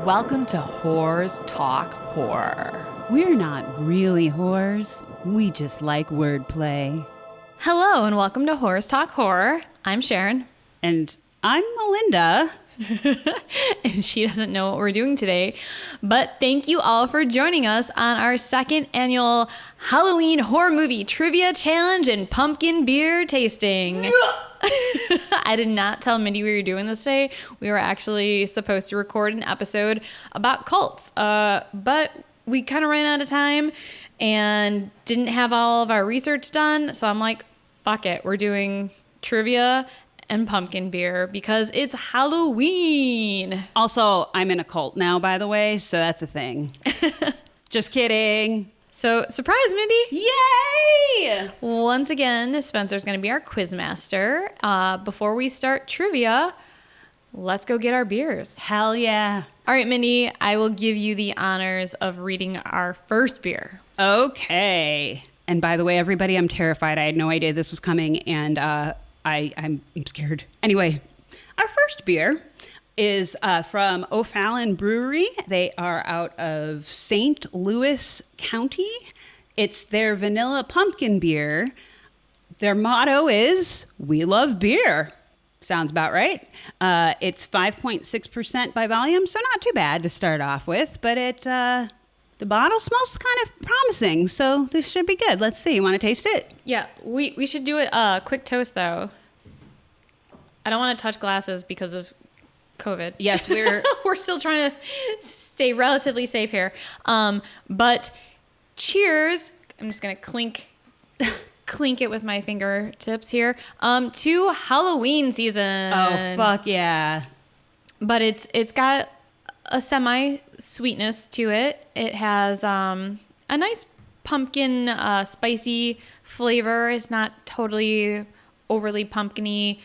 Welcome to Whores Talk Horror. We're not really whores. We just like wordplay. Hello and welcome to Whores Talk Horror. I'm Sharon. And I'm Melinda. And she doesn't know what we're doing today. But thank you all for joining us on our second annual Halloween horror movie trivia challenge and pumpkin beer tasting. I did not tell Mindy we were doing this today. We were actually supposed to record an episode about cults. But we kind of ran out of time and didn't have all of our research done. So I'm like, fuck it. We're doing trivia and pumpkin beer because it's Halloween. Also, I'm in a cult now, by the way, so that's a thing. Just kidding. So, surprise, Mindy. Yay! Once again, Spencer's going to be our quiz master. Before we start trivia, let's go get our beers. Hell yeah. All right, Mindy, I will give you the honors of reading our first beer. Okay. And by the way, everybody, I'm terrified. I had no idea this was coming, and I'm scared. Anyway, our first beer is from O'Fallon Brewery. They are out of St. Louis County. It's their vanilla pumpkin beer. Their motto is, "We love beer." Sounds about right. It's 5.6% by volume, so not too bad to start off with, but the bottle smells kind of promising, so this should be good. Let's see. You want to taste it? Yeah, we should do it quick toast, though. I don't want to touch glasses because of COVID. Yes, we're still trying to stay relatively safe here. But cheers. I'm just going to clink it with my fingertips here. To Halloween season. Oh, fuck yeah. But it's got a semi-sweetness to it. It has a nice pumpkin spicy flavor. It's not totally overly pumpkin-y.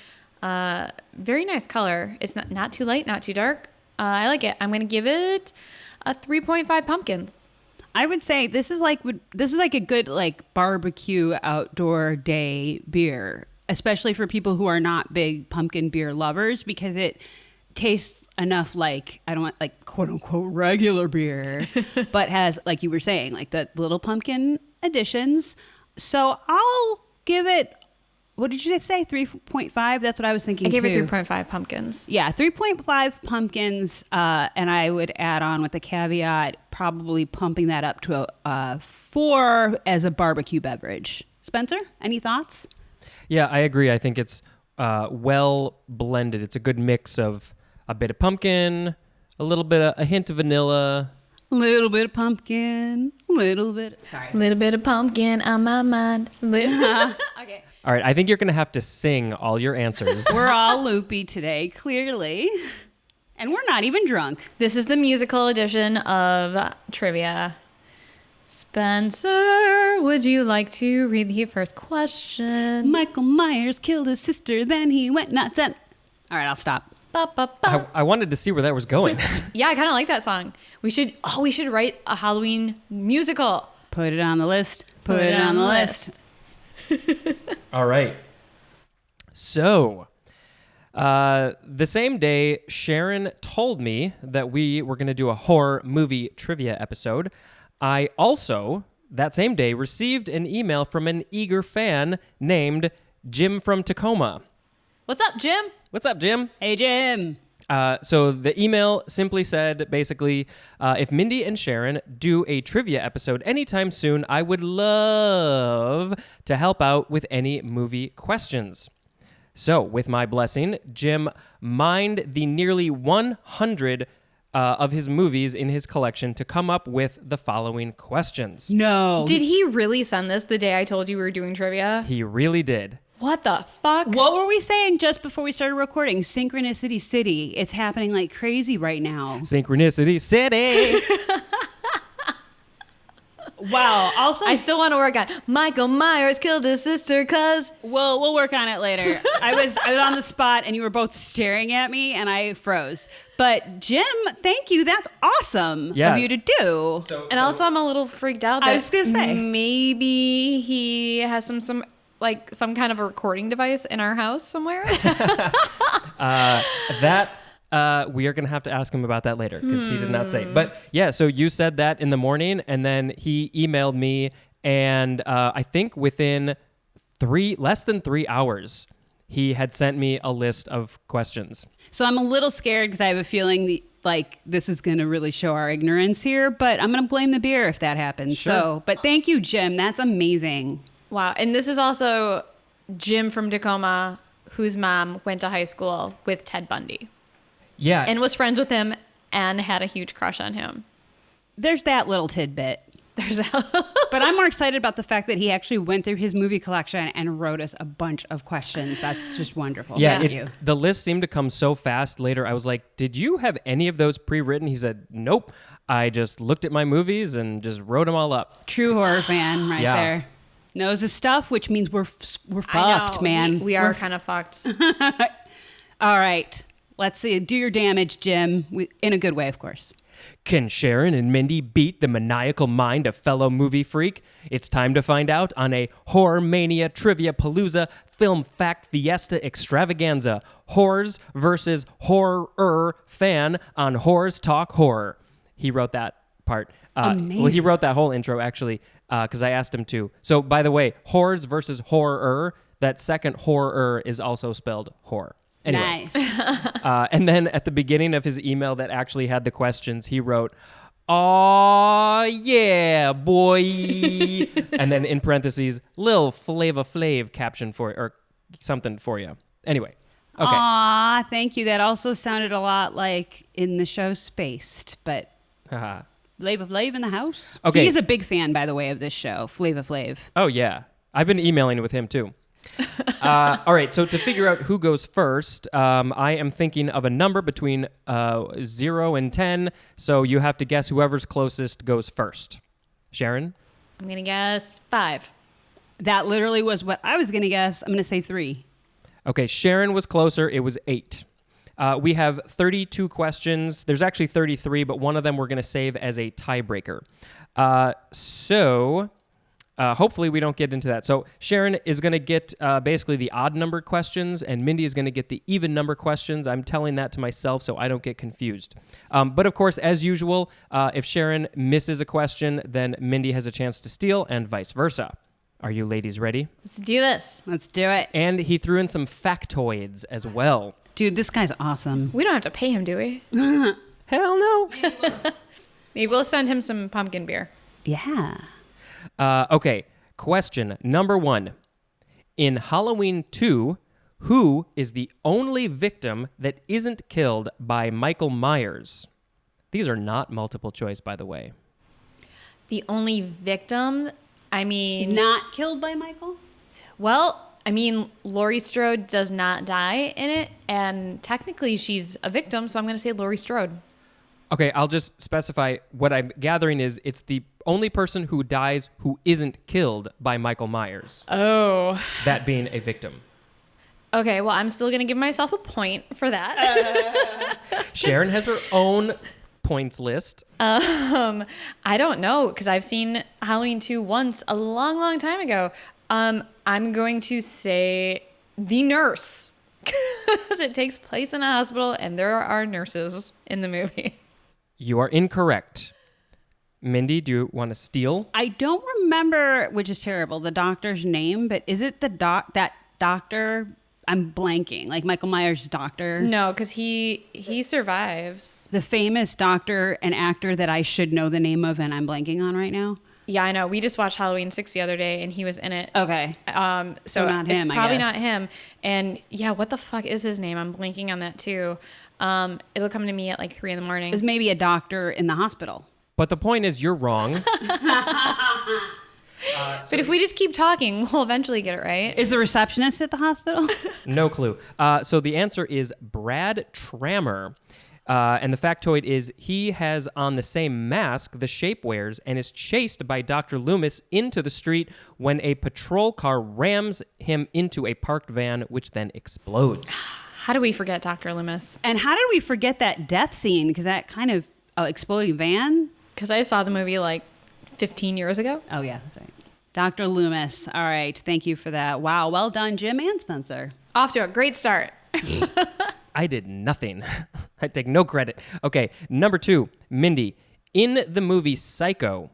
Very nice color. It's not too light, not too dark. I like it. I'm going to give it a 3.5 pumpkins. I would say this is like a good like barbecue outdoor day beer, especially for people who are not big pumpkin beer lovers, because it tastes enough like, I don't want like quote unquote regular beer, but has, like you were saying, like the little pumpkin additions. So I'll give it, what did you say? 3.5? That's what I was thinking. I gave too. it 3.5 pumpkins. Yeah, 3.5 pumpkins. And I would add on with the caveat, probably pumping that up to a 4 as a barbecue beverage. Spencer, any thoughts? Yeah, I agree. I think it's well blended. It's a good mix of a bit of pumpkin, a hint of vanilla. Little bit of pumpkin, little bit of pumpkin on my mind. Okay. All right, I think you're going to have to sing all your answers. We're all loopy today, clearly. And we're not even drunk. This is the musical edition of trivia. Spencer, would you like to read the first question? Michael Myers killed his sister, then he went nuts and... All right, I'll stop. Ba, ba, ba. I wanted to see where that was going. Yeah, I kind of like that song. We should write a Halloween musical. Put it on the list. Put it on the list. All right. So, the same day, Sharon told me that we were going to do a horror movie trivia episode. I also, that same day, received an email from an eager fan named Jim from Tacoma. What's up, Jim? What's up, Jim? Hey, Jim. So the email simply said, basically, if Mindy and Sharon do a trivia episode anytime soon, I would love to help out with any movie questions. So, with my blessing, Jim mined the nearly 100 of his movies in his collection to come up with the following questions. No. Did he really send this the day I told you we were doing trivia? He really did. What the fuck? What were we saying just before we started recording? Synchronicity City. It's happening like crazy right now. Synchronicity City. Wow. Also, I still want to work on Michael Myers killed his sister cause... we'll work on it later. I was on the spot and you were both staring at me and I froze. But Jim, thank you. That's awesome of you to do. Also, I'm a little freaked out that I was gonna say, maybe he has some kind of a recording device in our house somewhere. We are going to have to ask him about that later because he did not say. But yeah, so you said that in the morning, and then he emailed me, and I think within less than 3 hours, he had sent me a list of questions. So I'm a little scared because I have a feeling this is going to really show our ignorance here, but I'm going to blame the beer if that happens. Sure. So, but thank you, Jim. That's amazing. Wow. And this is also Jim from Tacoma, whose mom went to high school with Ted Bundy. Yeah. And was friends with him and had a huge crush on him. There's that little tidbit. But I'm more excited about the fact that he actually went through his movie collection and wrote us a bunch of questions. That's just wonderful. Yeah, Thank you. the list seemed to come so fast later. I was like, did you have any of those pre-written? He said, nope. I just looked at my movies and just wrote them all up. True horror fan right there. Knows his stuff, which means we're fucked, man. We are kind of fucked. All right. Let's see. Do your damage, Jim. In a good way, of course. Can Sharon and Mindy beat the maniacal mind of fellow movie freak? It's time to find out on a Horror Mania Trivia Palooza Film Fact Fiesta Extravaganza. Horrors versus horror fan on Whores Talk Horror. He wrote that part. Well, he wrote that whole intro, actually, because I asked him to. So, by the way, horrors versus horror, that second horror is also spelled horror. Anyway. Nice. And then at the beginning of his email that actually had the questions, he wrote, "Aw, yeah, boy." And then in parentheses, Lil Flava Flav caption or something for you. Anyway. Okay. Aw, thank you. That also sounded a lot like in the show Spaced, but Flava Flav in the house. Okay. He's a big fan, by the way, of this show, Flava Flav. Oh, yeah. I've been emailing with him, too. All right, so to figure out who goes first, I am thinking of a number between 0 and 10, so you have to guess whoever's closest goes first. Sharon? I'm going to guess 5. That literally was what I was going to guess. I'm going to say 3. Okay, Sharon was closer. It was 8. We have 32 questions. There's actually 33, but one of them we're going to save as a tiebreaker. Hopefully we don't get into that. So Sharon is going to get basically the odd number questions, and Mindy is going to get the even number questions. I'm telling that to myself so I don't get confused. But of course, as usual, if Sharon misses a question, then Mindy has a chance to steal, and vice versa. Are you ladies ready? Let's do this. Let's do it. And he threw in some factoids as well. Dude, this guy's awesome. We don't have to pay him, do we? Hell no. Maybe we'll send him some pumpkin beer. Yeah. Okay, question number 1. In Halloween 2, who is the only victim that isn't killed by Michael Myers? These are not multiple choice, by the way. The only victim, I mean... Not killed by Michael? Well, I mean, Laurie Strode does not die in it, and technically she's a victim, so I'm going to say Laurie Strode. Okay, I'll just specify what I'm gathering is it's the only person who dies who isn't killed by Michael Myers. Oh. That being a victim. Okay, well, I'm still going to give myself a point for that. Sharon has her own points list. I don't know, because I've seen Halloween 2 once a long, long time ago. I'm going to say the nurse, because it takes place in a hospital and there are nurses in the movie. You are incorrect. Mindy, do you want to steal? I don't remember, which is terrible, the doctor's name, but is it that doctor? I'm blanking. Like Michael Myers' doctor? No, because he survives. The famous doctor and actor that I should know the name of and I'm blanking on right now? Yeah, I know. We just watched Halloween 6 the other day and he was in it. Okay. So not him, it's I probably guess. not him. And yeah, what the fuck is his name? I'm blanking on that too. It'll come to me at like 3 It a.m. was maybe a doctor in the hospital. But the point is you're wrong. But if we just keep talking, we'll eventually get it right. Is the receptionist at the hospital? No clue. So the answer is Brad Trammer. And the factoid is he has on the same mask the Shape wears and is chased by Dr. Loomis into the street when a patrol car rams him into a parked van, which then explodes. How do we forget Dr. Loomis? And how did we forget that death scene? Because that kind of exploding van? Because I saw the movie like 15 years ago. Oh, yeah, that's right. Dr. Loomis. All right. Thank you for that. Wow. Well done, Jim and Spencer. Off to a great start. I did nothing. I take no credit. Okay, number 2, Mindy. In the movie Psycho,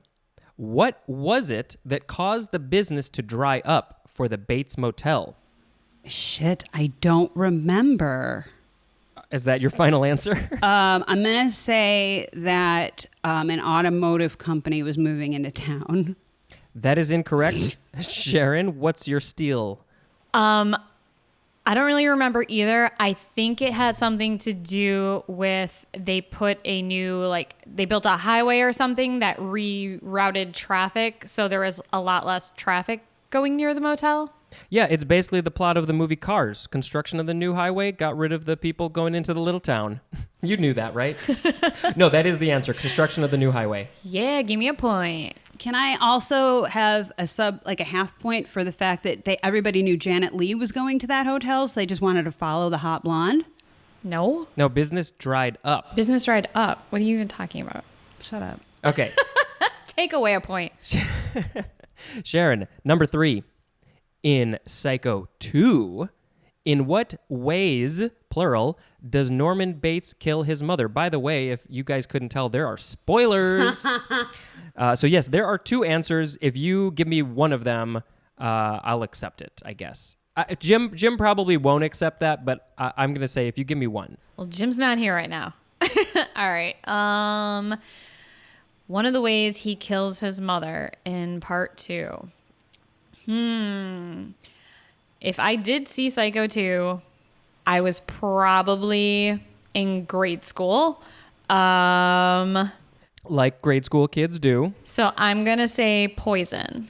what was it that caused the business to dry up for the Bates Motel? Shit, I don't remember. Is that your final answer? I'm going to say that an automotive company was moving into town. That is incorrect. Sharon, what's your steal? I don't really remember either. I think it had something to do with they put a new, they built a highway or something that rerouted traffic. So there was a lot less traffic going near the motel. Yeah, it's basically the plot of the movie Cars. Construction of the new highway got rid of the people going into the little town. You knew that, right? No, that is the answer. Construction of the new highway. Yeah, give me a point. Can I also have a half point for the fact that everybody knew Janet Leigh was going to that hotel, so they just wanted to follow the hot blonde? No. No, business dried up. Business dried up. What are you even talking about? Shut up. Okay. Take away a point. Sharon, number 3. In Psycho 2, in what ways, plural, does Norman Bates kill his mother? By the way, if you guys couldn't tell, there are spoilers. So yes, there are 2 answers. If you give me one of them, I'll accept it, I guess. Jim probably won't accept that, but I'm going to say if you give me one. Well, Jim's not here right now. All right. One of the ways he kills his mother in part 2. If I did see Psycho 2, I was probably in grade school. Like grade school kids do. So I'm going to say poison.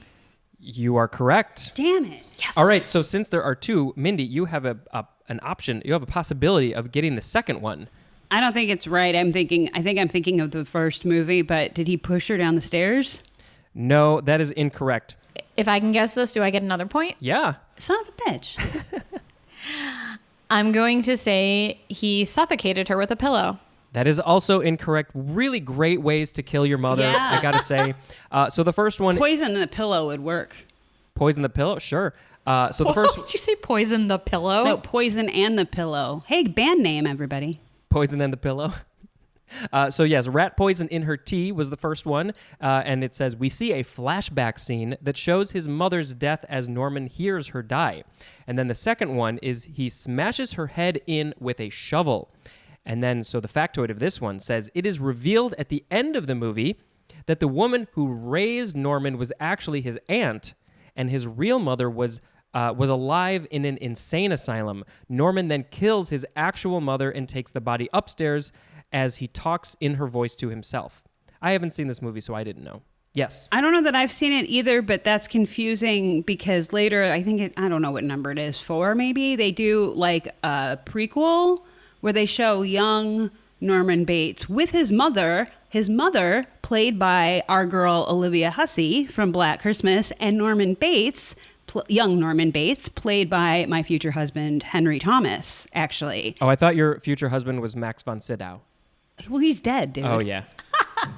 You are correct. Damn it. Yes. All right, so since there are 2, Mindy, you have an option. You have a possibility of getting the second one. I don't think it's right. I think I'm thinking of the first movie, but did he push her down the stairs? No, that is incorrect. If I can guess this, do I get another point? Yeah. Son of a bitch. I'm going to say he suffocated her with a pillow. That is also incorrect. Really great ways to kill your mother, Yeah. I gotta say. So the first one... Poison in the pillow would work. Poison the pillow? Sure. So the first... Did you say poison the pillow? No, poison and the pillow. Hey, band name, everybody. Poison and the pillow. So yes, rat poison in her tea was the first one. And it says, we see a flashback scene that shows his mother's death as Norman hears her die. And then the second one is he smashes her head in with a shovel. And then, so the factoid of this one says, it is revealed at the end of the movie that the woman who raised Norman was actually his aunt, and his real mother was alive in an insane asylum. Norman then kills his actual mother and takes the body upstairs as he talks in her voice to himself. I haven't seen this movie, so I didn't know. Yes. I don't know that I've seen it either, but that's confusing because later, I don't know what number it is, 4 maybe, they do like a prequel where they show young Norman Bates with his mother played by our girl Olivia Hussey from Black Christmas, and Norman Bates, young Norman Bates, played by my future husband, Henry Thomas, actually. Oh, I thought your future husband was Max von Sydow. Well, he's dead, dude. Oh, yeah.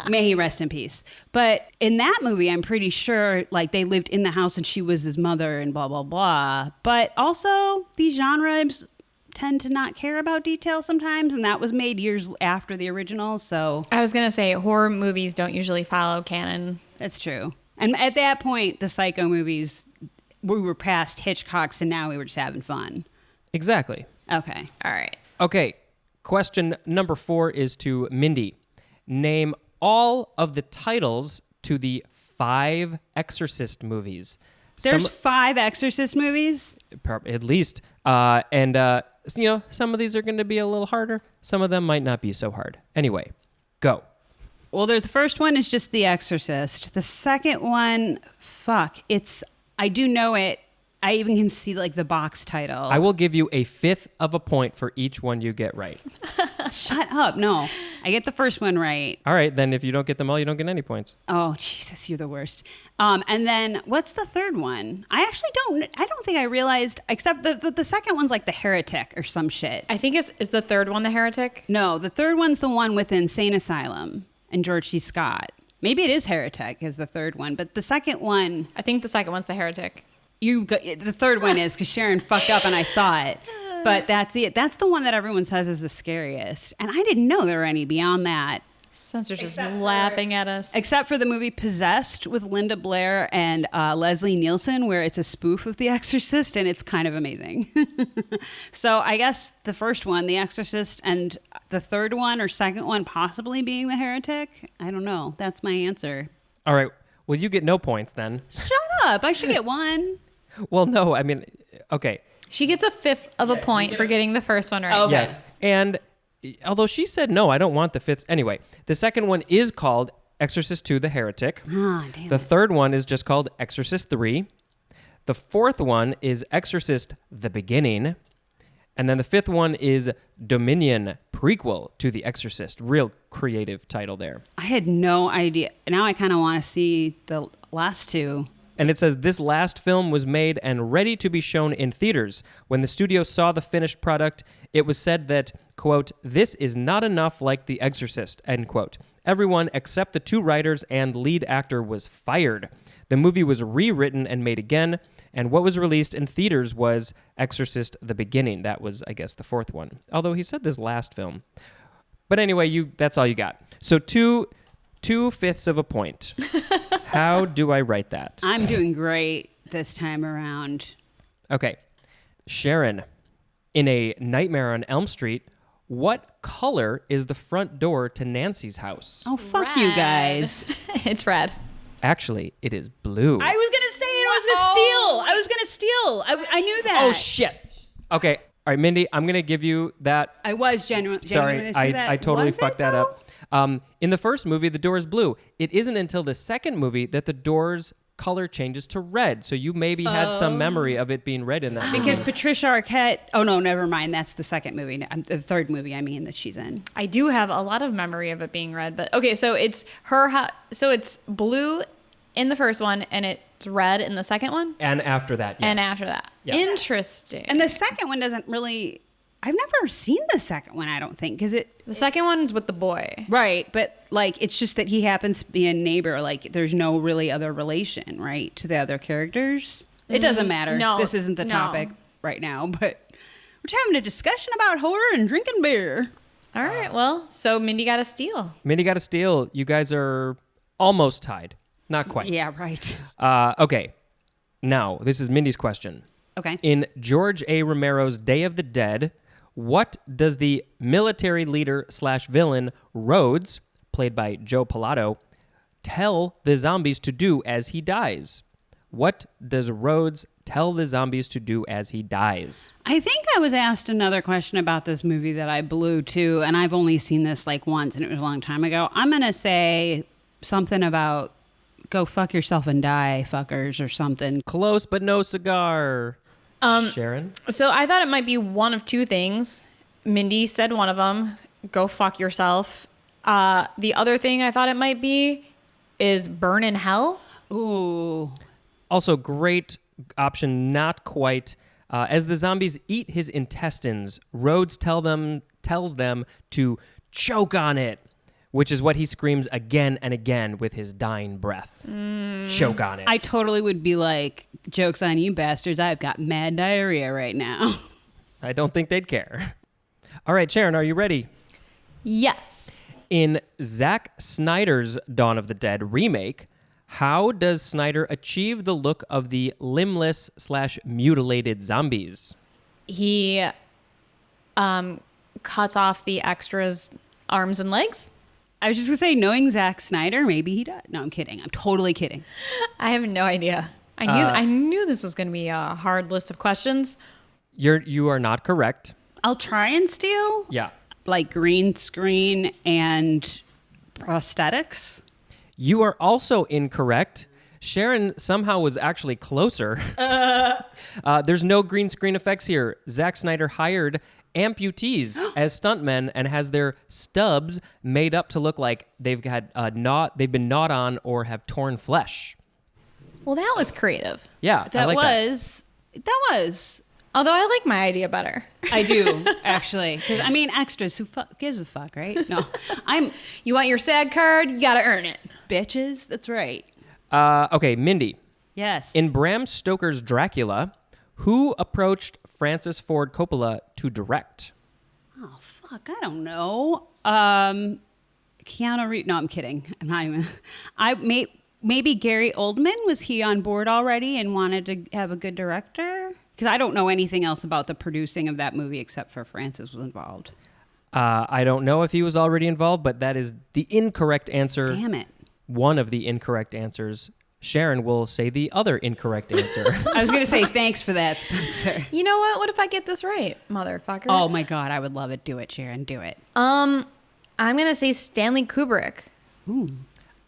May he rest in peace. But in that movie, I'm pretty sure like they lived in the house and she was his mother and blah, blah, blah. But also these genres tend to not care about details sometimes. And that was made years after the original. So I was going to say horror movies don't usually follow canon. that's true. And at that point, the Psycho movies, we were past Hitchcock's and now we were just having fun. Exactly. Okay. All right. Okay. Question number 4 is to Mindy. Name all of the titles to the 5 Exorcist movies. There's 5 Exorcist movies? At least. Some of these are going to be a little harder. Some of them might not be so hard. Anyway, go. Well, the first one is just The Exorcist. The second one, I do know it. I even can see like the box title. I will give you a 1/5 of a point for each one you get right. Shut up. No, I get the first one right. All right, then if you don't get them all, you don't get any points. Oh, Jesus, you're the worst. And then what's the third one? I don't think I realized, except the second one's like The Heretic or some shit. I think is the third one the heretic? No, the third one's the one with Insane Asylum and George C. Scott. Maybe it is Heretic is the third one, but the second one... I think the second one's the heretic. The third one is because Sharon fucked up and I saw it. But that's the one that everyone says is the scariest. And I didn't know there were any beyond that. Spencer's just laughing at us. Except for the movie Possessed with Linda Blair and Leslie Nielsen, where it's a spoof of The Exorcist, and it's kind of amazing. So I guess the first one, The Exorcist, and the third one or second one possibly being The Heretic. I don't know. That's my answer. All right. Well, you get no points then. Shut up. I should get one. Well, no. I mean, okay. She gets a fifth of a point for getting the first one right. Okay. Yes. And although she said, no, I don't want the fifth. Anyway, the second one is called Exorcist II, The Heretic. Ah, damn. The third one is just called Exorcist 3. The fourth one is Exorcist The Beginning. And then the fifth one is Dominion, prequel to The Exorcist. Real creative title there. I had no idea. Now I kind of want to see the last two. And it says, this last film was made and ready to be shown in theaters. When the studio saw the finished product, it was said that, quote, this is not enough like The Exorcist, end quote. Everyone except the two writers and lead actor was fired. The movie was rewritten and made again, and what was released in theaters was Exorcist The Beginning. That was, I guess, the fourth one. Although he said this last film. But anyway, that's all you got. So two fifths of a point. How do I write that? I'm doing great this time around. Okay. Sharon, in A Nightmare on Elm Street, what color is the front door to Nancy's house? Oh, fuck you guys. It's red. Actually, it is blue. I was going to say it. I was going to steal. I knew that. Oh, shit. Okay. All right, Mindy, I'm going to give you that. I was genuinely Sorry, I totally fucked that up. In the first movie, the door is blue. It isn't until the second movie that the door's color changes to red. So you maybe had some memory of it being red in that movie. Because Patricia Arquette... Oh, no, never mind. That's the second movie. The third movie, I mean, that she's in. I do have a lot of memory of it being red, but okay, so it's so it's blue in the first one and it's red in the second one? And after that, yes. And after that. Yeah. Interesting. And the second one doesn't really... I've never seen the second one, I don't think, because the second one's with the boy. Right, but like it's just that he happens to be a neighbor. Like there's no really other relation, right, to the other characters. It doesn't matter. No, this isn't the topic right now, but we're just having a discussion about horror and drinking beer. All right, well, so Mindy got a steal. Mindy got a steal. You guys are almost tied. Not quite. Yeah, right. Okay. Now, this is Mindy's question. Okay. In George A. Romero's Day of the Dead, what does the military leader / villain Rhodes, played by Joe Pilato, tell the zombies to do as he dies? What does Rhodes tell the zombies to do as he dies? I think I was asked another question about this movie that I blew too, and I've only seen this like once, and it was a long time ago. I'm going to say something about go fuck yourself and die, fuckers, or something. Close, but no cigar. Sharon? So I thought it might be one of two things. Mindy said one of them, go fuck yourself. The other thing I thought it might be is burn in hell. Ooh. Also, great option, not quite. As the zombies eat his intestines, Rhodes tells them to choke on it, which is what he screams again and again with his dying breath. Choke on it. I totally would be like, joke's on you bastards, I've got mad diarrhea right now. I don't think they'd care. All right, Sharon, are you ready? Yes. In Zack Snyder's Dawn of the Dead remake, how does Snyder achieve the look of the limbless / mutilated zombies? He cuts off the extras' arms and legs. I was just going to say, knowing Zack Snyder, maybe he does. No, I'm kidding. I'm totally kidding. I have no idea. I knew this was going to be a hard list of questions. You are not correct. I'll try and steal. Yeah. Like green screen and prosthetics. You are also incorrect. Sharon somehow was actually closer. There's no green screen effects here. Zack Snyder hired amputees as stuntmen and has their stubs made up to look like they've been gnawed on or have torn flesh. Well, that was creative. Yeah, I like that. That was. Although I like my idea better. I do, actually. Because, I mean, extras, who gives a fuck, right? No. You want your SAG card? You got to earn it. Bitches, that's right. Okay, Mindy. Yes. In Bram Stoker's Dracula, who approached Francis Ford Coppola to direct? Oh, fuck. I don't know. Keanu Reeves. No, I'm kidding. I'm not even. Maybe Gary Oldman. Was he on board already and wanted to have a good director? Because I don't know anything else about the producing of that movie except for Francis was involved. I don't know if he was already involved, but that is the incorrect answer. Damn it. One of the incorrect answers. Sharon will say the other incorrect answer. I was going to say thanks for that, Spencer. You know what? What if I get this right, motherfucker? Oh my God, I would love it. Do it, Sharon. Do it. I'm gonna say Stanley Kubrick. Ooh.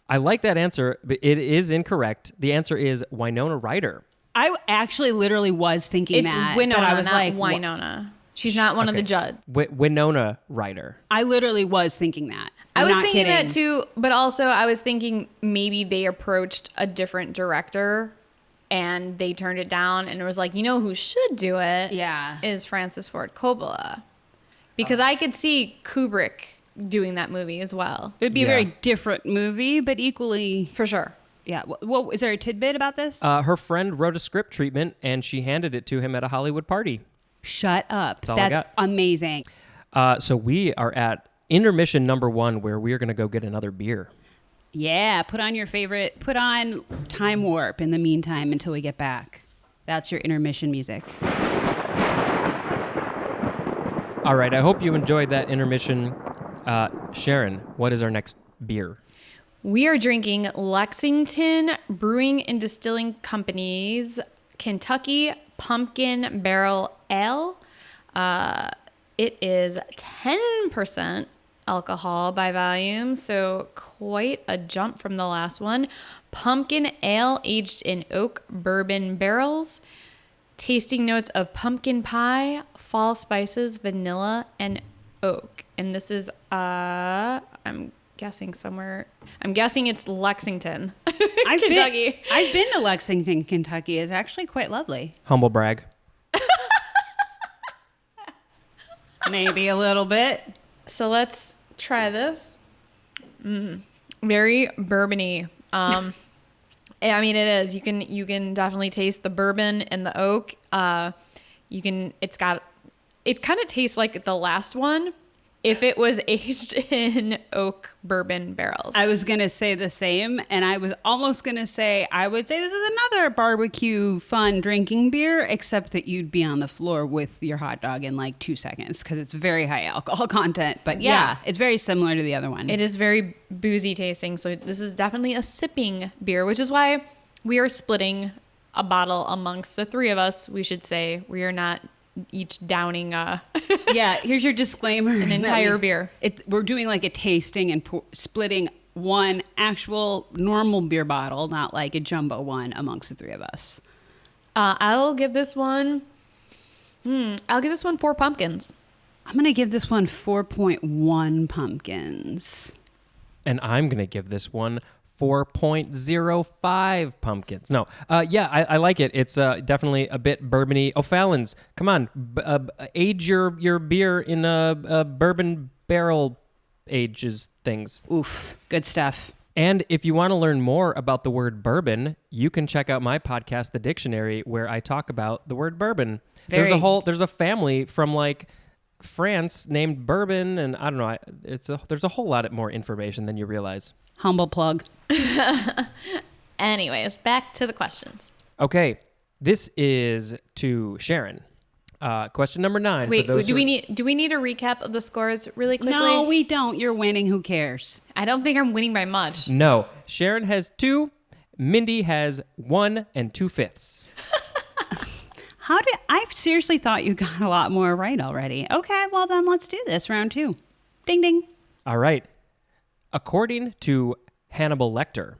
I like that answer, but it is incorrect. The answer is Winona Ryder. I actually literally was thinking It's that. Winona, but I was not like, Winona. She's not one of the judges. Winona Ryder. I literally was thinking that. I I'm was not thinking kidding. that too, but also I was thinking maybe they approached a different director and they turned it down and it was like, you know who should do it? Yeah. Is Francis Ford Coppola. Because I could see Kubrick doing that movie as well. It would be Yeah. a very different movie, but equally. For sure. Yeah. What is there a tidbit about this? Her friend wrote a script treatment and she handed it to him at a Hollywood party. Shut up. That's all I got. Amazing. So we are at intermission number 1 where we are going to go get another beer. Yeah. Put on Time Warp in the meantime until we get back. That's your intermission music. All right. I hope you enjoyed that intermission. Sharon, what is our next beer? We are drinking Lexington Brewing and Distilling Company's Kentucky Pumpkin Barrel Ale. It is 10% alcohol by volume, so quite a jump from the last one. Pumpkin ale aged in oak bourbon barrels. Tasting notes of pumpkin pie, fall spices, vanilla, and oak. And this is, I'm guessing it's Lexington, Kentucky. I've been to Lexington, Kentucky. It's actually quite lovely. Humble brag. Maybe a little bit. So let's try this. Very bourbony. I mean, it is. You can definitely taste the bourbon and the oak. It kind of tastes like the last one if it was aged in oak bourbon barrels. I was going to say the same, and I was almost going to say, I would say this is another barbecue fun drinking beer, except that you'd be on the floor with your hot dog in like 2 seconds because it's very high alcohol content. But yeah, it's very similar to the other one. It is very boozy tasting, so this is definitely a sipping beer, which is why we are splitting a bottle amongst the three of us. We should say we are not each downing Yeah, here's your disclaimer. an entire beer. We're doing like a tasting and splitting one actual normal beer bottle, not like a jumbo one, amongst the three of us. I'll give this one 4 pumpkins. I'm going to give this one 4.1 pumpkins. And I'm going to give this one 4.05 pumpkins. No. I like it. It's definitely a bit bourbony. O'Fallon's, come on. Age your beer in a bourbon barrel ages things. Oof, good stuff. And if you want to learn more about the word bourbon, you can check out my podcast, The Dictionary, where I talk about the word bourbon. There's a family from like France named Bourbon, and I don't know. There's a whole lot more information than you realize. Humble plug. Anyways, back to the questions. Okay, this is to Sharon. Question number 9. Wait, do we need a recap of the scores really quickly? No, we don't. You're winning. Who cares? I don't think I'm winning by much. No, Sharon has 2. Mindy has 1 and 2/5. I seriously thought you got a lot more right already. Okay, well then let's do this. Round 2. Ding ding. All right. According to Hannibal Lecter,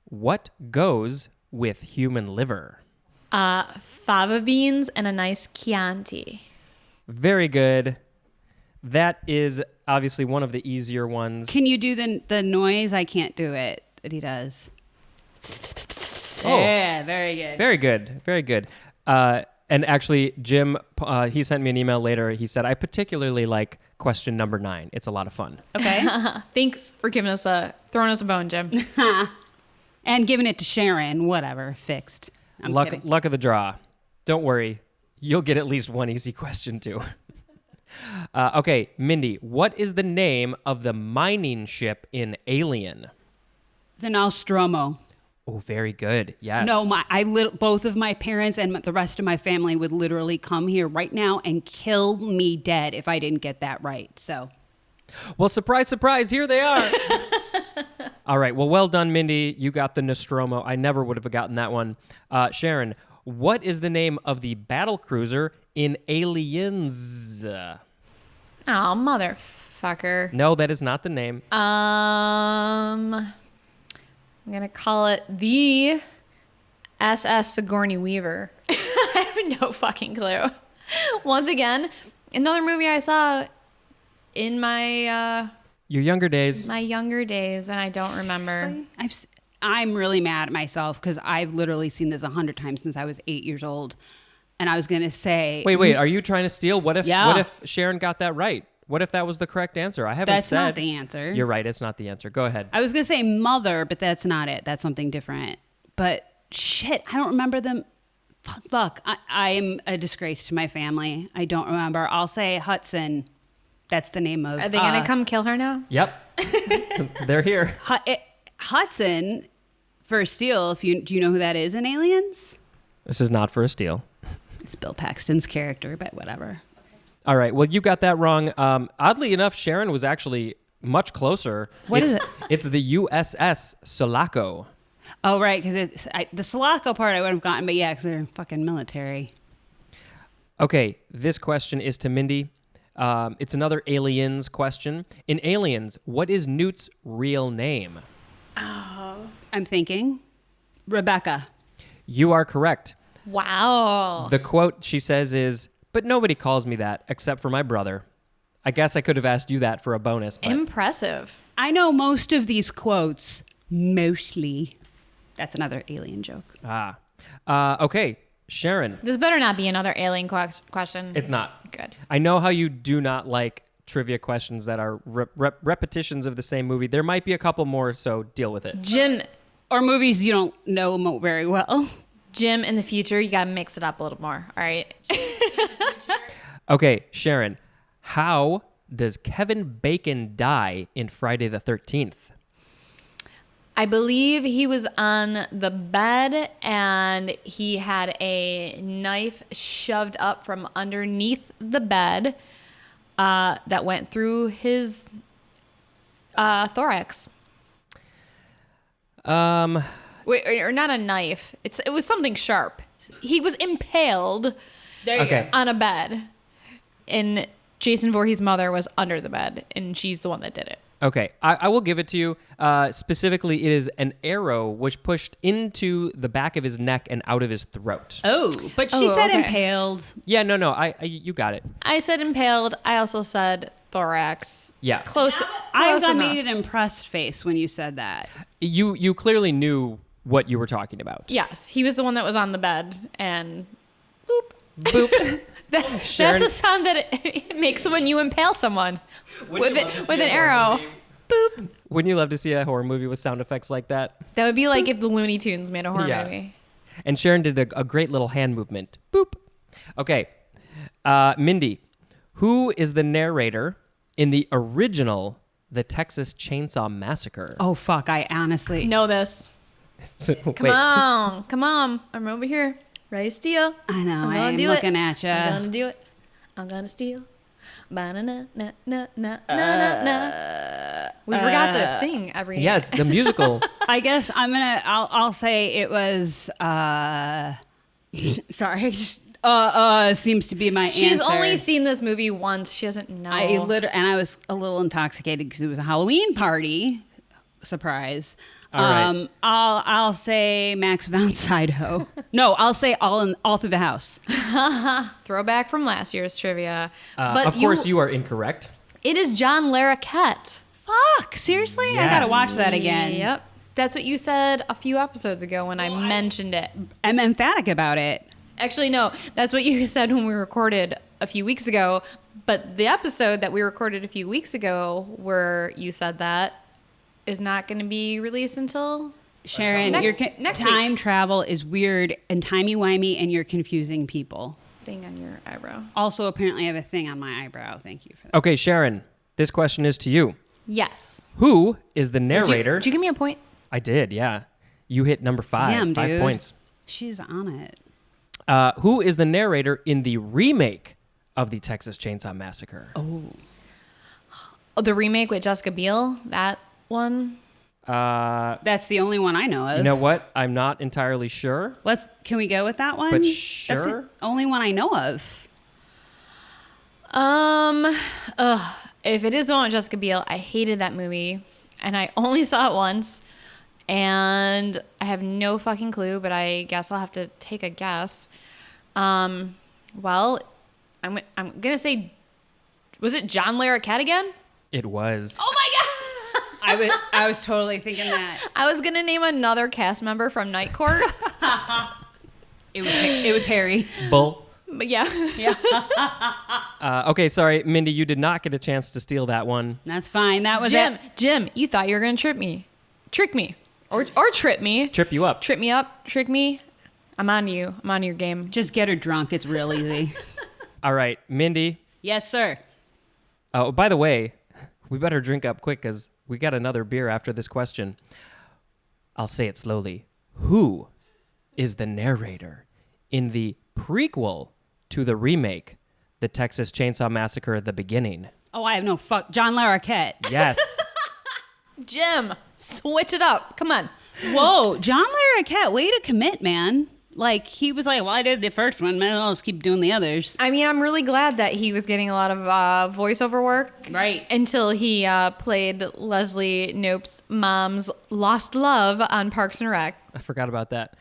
what goes with human liver? Fava beans and a nice Chianti. Very good. That is obviously one of the easier ones. Can you do the noise? I can't do it that he does. Oh. Yeah, very good. Very good. Very good. And actually, Jim, he sent me an email later. He said, I particularly like question number 9. It's a lot of fun. Okay. Thanks for throwing us a bone, Jim. And giving it to Sharon, whatever, fixed. I'm kidding. Luck of the draw. Don't worry. You'll get at least one easy question, too. Okay, Mindy, what is the name of the mining ship in Alien? The Nostromo. Oh, very good. Yes. No, both of my parents and the rest of my family would literally come here right now and kill me dead if I didn't get that right. So, well, surprise, surprise, here they are. All right. Well done, Mindy. You got the Nostromo. I never would have gotten that one. Sharon, what is the name of the battle cruiser in Aliens? Oh, motherfucker. No, that is not the name. I'm going to call it the SS Sigourney Weaver. I have no fucking clue. Once again, another movie I saw in my Your younger days. my younger days, and I don't remember. I'm really mad at myself because I've literally seen this 100 times since I was 8 years old. And I was going to say... Wait, are you trying to steal? What if Sharon got that right? What if that was the correct answer? I haven't said... That's not the answer. You're right, it's not the answer. Go ahead. I was going to say Mother, but that's not it. That's something different. But shit, I don't remember them. Fuck. I'm a disgrace to my family. I don't remember. I'll say Hudson. That's the name of... Are they going to come kill her now? Yep. They're here. Hudson, for a steal, do you know who that is in Aliens? This is not for a steal. It's Bill Paxton's character, but whatever. All right. Well, you got that wrong. Oddly enough, Sharon was actually much closer. What is it? It's the USS Sulaco. Oh, right, because the Sulaco part I would have gotten, but yeah, because they're fucking military. Okay, this question is to Mindy. It's another Aliens question. In Aliens, what is Newt's real name? I'm thinking Rebecca. You are correct. Wow. The quote she says is, "But nobody calls me that except for my brother." I guess I could have asked you that for a bonus. But... Impressive. I know most of these quotes, mostly. That's another alien joke. Okay, Sharon. This better not be another alien question. It's not. Good. I know how you do not like trivia questions that are repetitions of the same movie. There might be a couple more, so deal with it. Jim, Or movies you don't know very well. in the future, you got to mix it up a little more. All right. Okay, Sharon. How does Kevin Bacon die in Friday the 13th? I believe he was on the bed and he had a knife shoved up from underneath the bed that went through his thorax. Wait, or not a knife. It was something sharp. He was impaled on a bed, and Jason Voorhees' mother was under the bed, and she's the one that did it. Okay, I will give it to you. Specifically, it is an arrow which pushed into the back of his neck and out of his throat. Oh, but she said okay. impaled. Yeah, no, you got it. I said impaled. I also said thorax. Yeah. Close I enough. made an impressed face when you said that. You clearly knew what you were talking about. Yes, he was the one that was on the bed, and boop. Boop. That's Sharon- the sound that it makes when you impale someone with an arrow. Boop. Wouldn't you love to see a horror movie with sound effects like that? That would be like if the Looney Tunes made a horror movie. And Sharon did a great little hand movement. Boop. Okay. Mindy, who is the narrator in the original The Texas Chainsaw Massacre? Oh, fuck. I honestly... Know this. So, Come on. I'm over here. Ready to steal. I know. I'm I'm looking at you. I'm gonna do it. I'm gonna steal. Ba-na-na-na-na-na-na-na-na. We forgot to sing every. Yeah, it's the musical. I guess I'll say it was, sorry, just, seems to be my answer. She's only seen this movie once. She doesn't know. And I was a little intoxicated because it was a Halloween party. Surprise. All right. I'll say Max von Sydow. No, I'll say all through the house. Throwback from last year's trivia. Of course, you are incorrect. It is John Larroquette. Fuck, seriously? Yes. I gotta watch that again. Yep. That's what you said a few episodes ago when I mentioned it. I'm emphatic about it. Actually, no. That's what you said when we recorded a few weeks ago. But the episode that we recorded a few weeks ago where you said that is not going to be released until... Sharon, next time week. travel is weird and timey-wimey, and you're confusing people. thing on your eyebrow. Also, apparently, I have a thing on my eyebrow. Thank you for that. Okay, Sharon, this question is to you. Yes. Who is the narrator? Did you give me a point? I did, yeah. You hit number 5. Damn, 5 dude. points. She's on it. Who is the narrator in the remake of the Texas Chainsaw Massacre? Oh. Oh, the remake with Jessica Biel, that one. That's the only one I know of. You know what? I'm not entirely sure. Can we go with that one? But That's sure. the only one I know of. If it is the one with Jessica Biel, I hated that movie, and I only saw it once, and I have no fucking clue. But I guess I'll have to take a guess. Well, I'm gonna say, was it John Larroquette again? It was. Oh my god! I was totally thinking that. I was gonna name another cast member from Night Court, It was Harry. Bull. but yeah. Okay, sorry, Mindy, you did not get a chance to steal that one. That's fine. That was it. Jim, you thought you were gonna trick me, or trip me, Trip you up. trip me up, trick me. I'm on you. I'm on your game. Just get her drunk. It's real easy. All right, Mindy. Yes, sir. Oh, by the way, we better drink up quick because we got another beer after this question. I'll say it slowly. Who is the narrator in the prequel to the remake, The Texas Chainsaw Massacre: The Beginning? Oh, I have no fuck. John Larroquette. Yes. Jim, switch it up. Come on. Whoa, John Larroquette. Way to commit, man. Like, he was like, well, I did the first one, man. I'll just keep doing the others. I mean, I'm really glad that he was getting a lot of voiceover work. Right. Until he played Leslie Knope's mom's lost love on Parks and Rec. I forgot about that.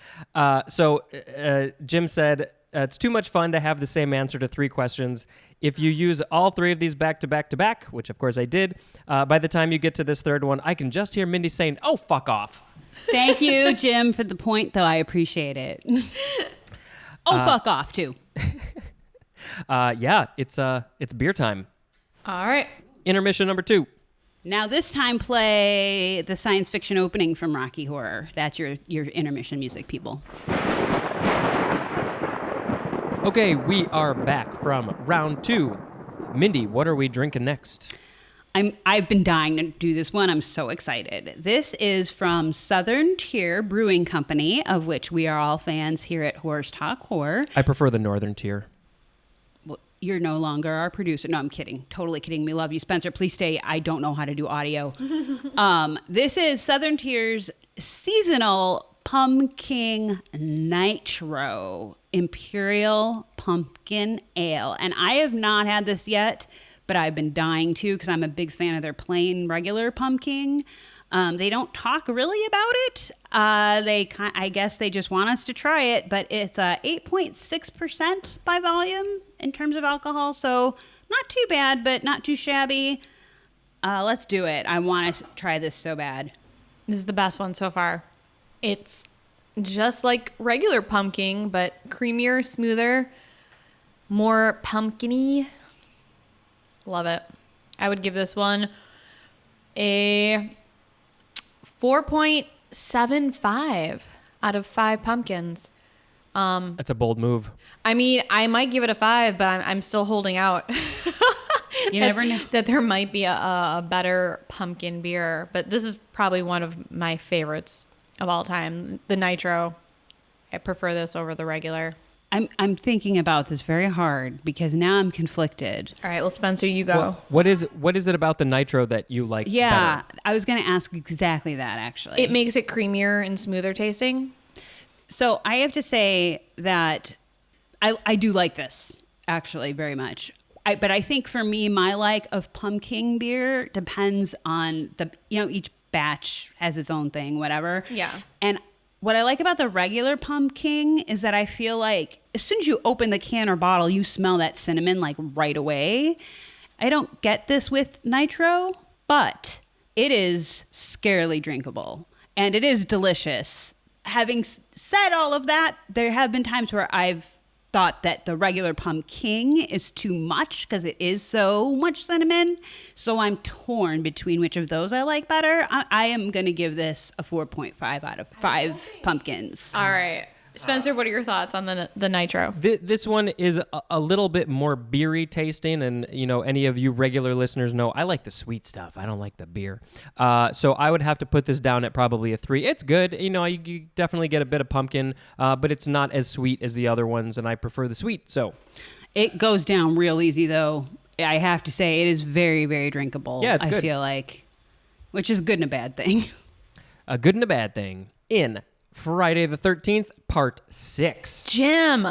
Jim said, it's too much fun to have the same answer to 3 questions. If you use all 3 of these back to back to back, which of course I did, by the time you get to this third one, I can just hear Mindy saying, oh, fuck off. Thank you, Jim, for the point, though. I appreciate it. Fuck off, too. Yeah, it's beer time. All right. Intermission number 2. Now, this time, play the science fiction opening from Rocky Horror. That's your intermission music, people. Okay, we are back from round 2. Mindy, what are we drinking next? I've been dying to do this one. I'm so excited. This is from Southern Tier Brewing Company, of which we are all fans here at Horrors Talk Horror. I prefer the northern tier. Well, you're no longer our producer. No, I'm kidding. Totally kidding. We love you, Spencer. Please stay. I don't know how to do audio. This is Southern Tier's seasonal Pumpkin Nitro Imperial Pumpkin Ale. And I have not had this yet, but I've been dying to because I'm a big fan of their plain regular pumpkin. They don't talk really about it. I guess they just want us to try it, but it's 8.6% by volume in terms of alcohol. So not too bad, but not too shabby. Let's do it. I want to try this so bad. This is the best one so far. It's just like regular pumpkin, but creamier, smoother, more pumpkin-y. Love it. I would give this one a 4.75 out of 5 pumpkins. That's a bold move. I mean, I might give it a 5, but I'm still holding out. You never know. That there might be a better pumpkin beer, but this is probably one of my favorites of all time. The Nitro. I prefer this over the regular. I'm thinking about this very hard because now I'm conflicted. All right, well, Spencer, you go. What is it about the Nitro that you like Yeah, better? I was going to ask exactly that, actually. It makes it creamier and smoother tasting. So I have to say that I do like this, actually, very much. But I think for me, my like of pumpkin beer depends on each batch has its own thing, whatever. Yeah. And what I like about the regular pumpkin is that I feel like as soon as you open the can or bottle, you smell that cinnamon like right away. I don't get this with Nitro, but it is scarily drinkable and it is delicious. Having said all of that, there have been times where I've thought that the regular pumpkin is too much because it is so much cinnamon. So I'm torn between which of those I like better. I am going to give this a 4.5 out of 5 pumpkins. All right. Spencer, what are your thoughts on the nitro? This one is a little bit more beery tasting, and any of you regular listeners know I like the sweet stuff. I don't like the beer, so I would have to put this down at probably a 3. It's good, you definitely get a bit of pumpkin, but it's not as sweet as the other ones, and I prefer the sweet. So it goes down real easy, though. I have to say, it is very, very drinkable. Yeah, it's good. I feel like, which is a good and a bad thing. A good and a bad thing in Friday the 13th, Part 6. Jim.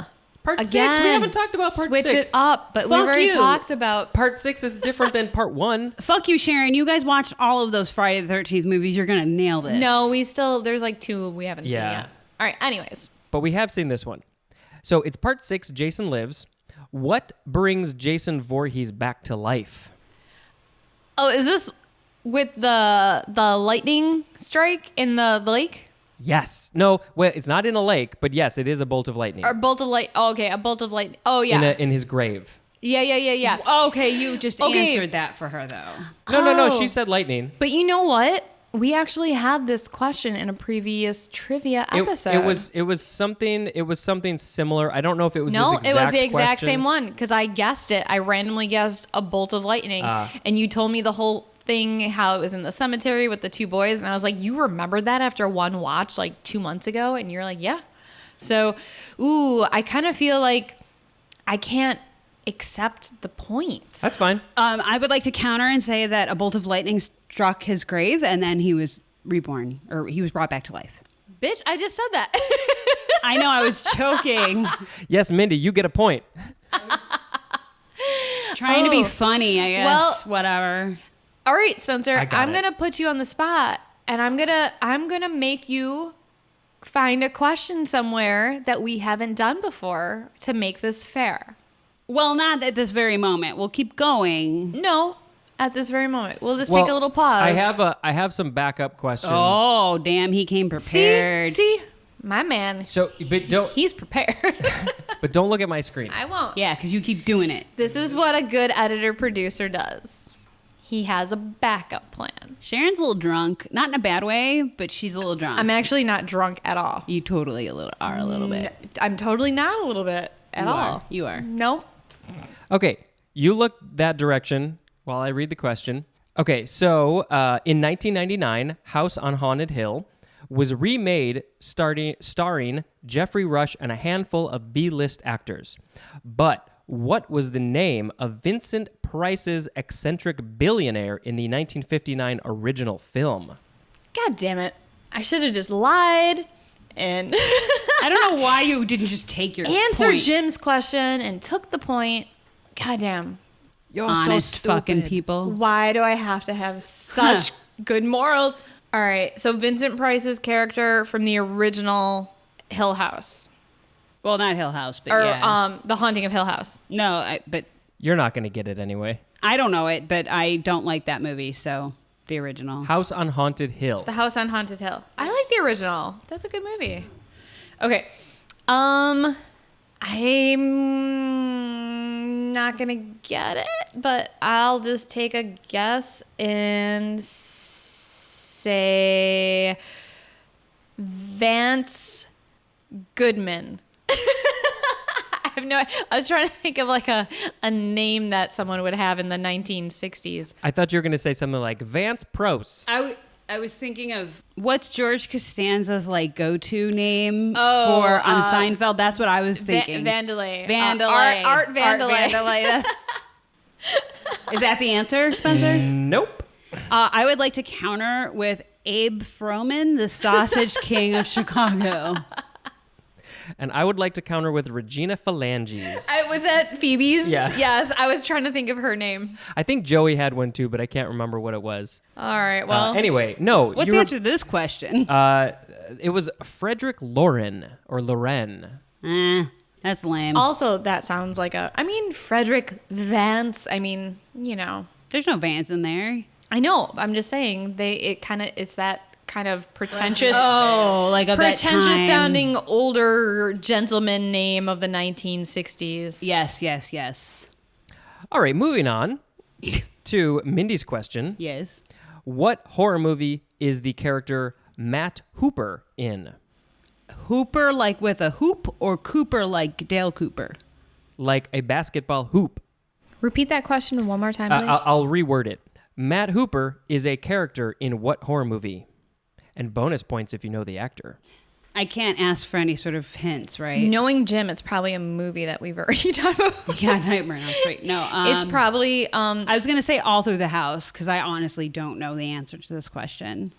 Part Again, 6? We haven't talked about Part 6. Switch it up, but we've Fuck already you. talked about... Part 6 is different than Part 1. Fuck you, Sharon. You guys watched all of those Friday the 13th movies. You're going to nail this. No, there's like 2 we haven't seen yet. All right, anyways. But we have seen this one. So it's Part 6, Jason Lives. What brings Jason Voorhees back to life? Oh, is this with the lightning strike in the lake? Yes. No, well, it's not in a lake, but yes, it is a bolt of lightning. Or bolt of light. Oh, okay, a bolt of lightning. Oh, yeah. In his grave. Yeah. Okay, you just answered that for her, though. No. Oh. She said lightning. But you know what? We actually had this question in a previous trivia episode. It was something similar. I don't know if it was No, this it was the exact question. same one because I guessed it. I randomly guessed a bolt of lightning, and you told me the whole thing, how it was in the cemetery with the 2 boys, and I was like, you remembered that after one watch like 2 months ago? And you're like, yeah. So, I kind of feel like I can't accept the point. That's fine. I would like to counter and say that a bolt of lightning struck his grave, and then he was reborn, or he was brought back to life. Bitch, I just said that. I know, I was choking. Yes, Mindy, you get a point. Trying to be funny, I guess. Well- Whatever. All right, Spencer, I got I'm it. gonna put you on the spot, and I'm gonna make you find a question somewhere that we haven't done before to make this fair. Well, not at this very moment. We'll keep going. No, at this very moment, we'll just take a little pause. I have some backup questions. Oh, damn, he came prepared. See, my man. So, but He's prepared. don't look at my screen. I won't. Yeah, because you keep doing it. This is what a good editor producer does. He has a backup plan. Sharon's a little drunk. Not in a bad way, but she's a little drunk. I'm actually not drunk at all. You totally are a little bit. I'm totally not a little bit at all. You are. Nope. Okay, you look that direction while I read the question. Okay, so in 1999, House on Haunted Hill was remade starring Jeffrey Rush and a handful of B-list actors. But what was the name of Vincent Price's eccentric billionaire in the 1959 original film? God damn it. I should have just lied and I don't know why you didn't just take your answered point. Jim's question and took the point. God damn. You're Honest fucking people. Why do I have to have such good morals? All right. So Vincent Price's character from the original Hill House. Well, not Hill House, but Or yeah. The Haunting of Hill House. No, but You're not going to get it anyway. I don't know it, but I don't like that movie, so the original. House on Haunted Hill. The House on Haunted Hill. I like the original. That's a good movie. Okay. I'm not gonna get it, but I'll just take a guess and say Vance Goodman. I was trying to think of like a name that someone would have in the 1960s. I thought you were going to say something like Vance Pross. I was thinking of what's George Costanza's like go-to name Oh, for on Seinfeld. That's what I was thinking. Vandalay. Vandalay. Art Vandalay. Is that the answer, Spencer? Nope. I would like to counter with Abe Froman, the Sausage King of Chicago. And I would like to counter with Regina Phalanges. I was at Phoebe's. Yeah. Yes, I was trying to think of her name. I think Joey had one too, but I can't remember what it was. All right, well. Anyway, no. What's the answer to this question? It was Frederick Loren or Loren. That's lame. Also, that sounds like Frederick Vance. There's no Vance in there. I know. I'm just saying it's that kind of pretentious. Oh, like of that pretentious time. sounding older gentleman name of the 1960s. Yes. All right, moving on to Mindy's question. Yes. What horror movie is the character Matt Hooper in? Hooper like with a hoop or Cooper like Dale Cooper? Like a basketball hoop. Repeat that question one more time, please. I'll reword it. Matt Hooper is a character in what horror movie? And bonus points if you know the actor. I can't ask for any sort of hints, right? Knowing Jim, it's probably a movie that we've already done before. Yeah, Nightmare on Elm Street. No, It's probably I was going to say All Through the House because I honestly don't know the answer to this question.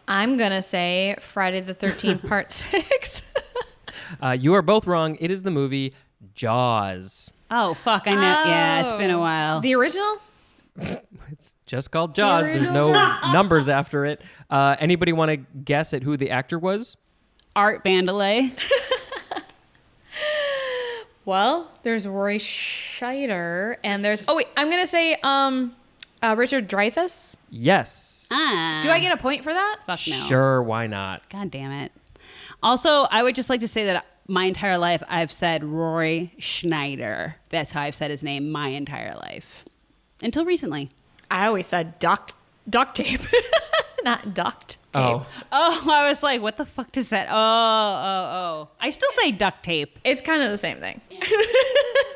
I'm gonna say Friday the 13th Part 6. You are both wrong. It is the movie Jaws. Oh, fuck, I know. Yeah, it's been a while. The original? It's just called Jaws. There's no numbers after it. Anybody want to guess at who the actor was? Art Vandelay. Well, there's Roy Scheider, and there's I'm gonna say Richard Dreyfuss. Yes. Do I get a point for that? Fuck no. Sure, why not? God damn it. Also, I would just like to say that my entire life I've said Roy Schneider. That's how I've said his name my entire life. Until recently. I always said duct tape, not duct tape. Oh, I was like, what the fuck does that? Oh. I still say duct tape. It's kind of the same thing.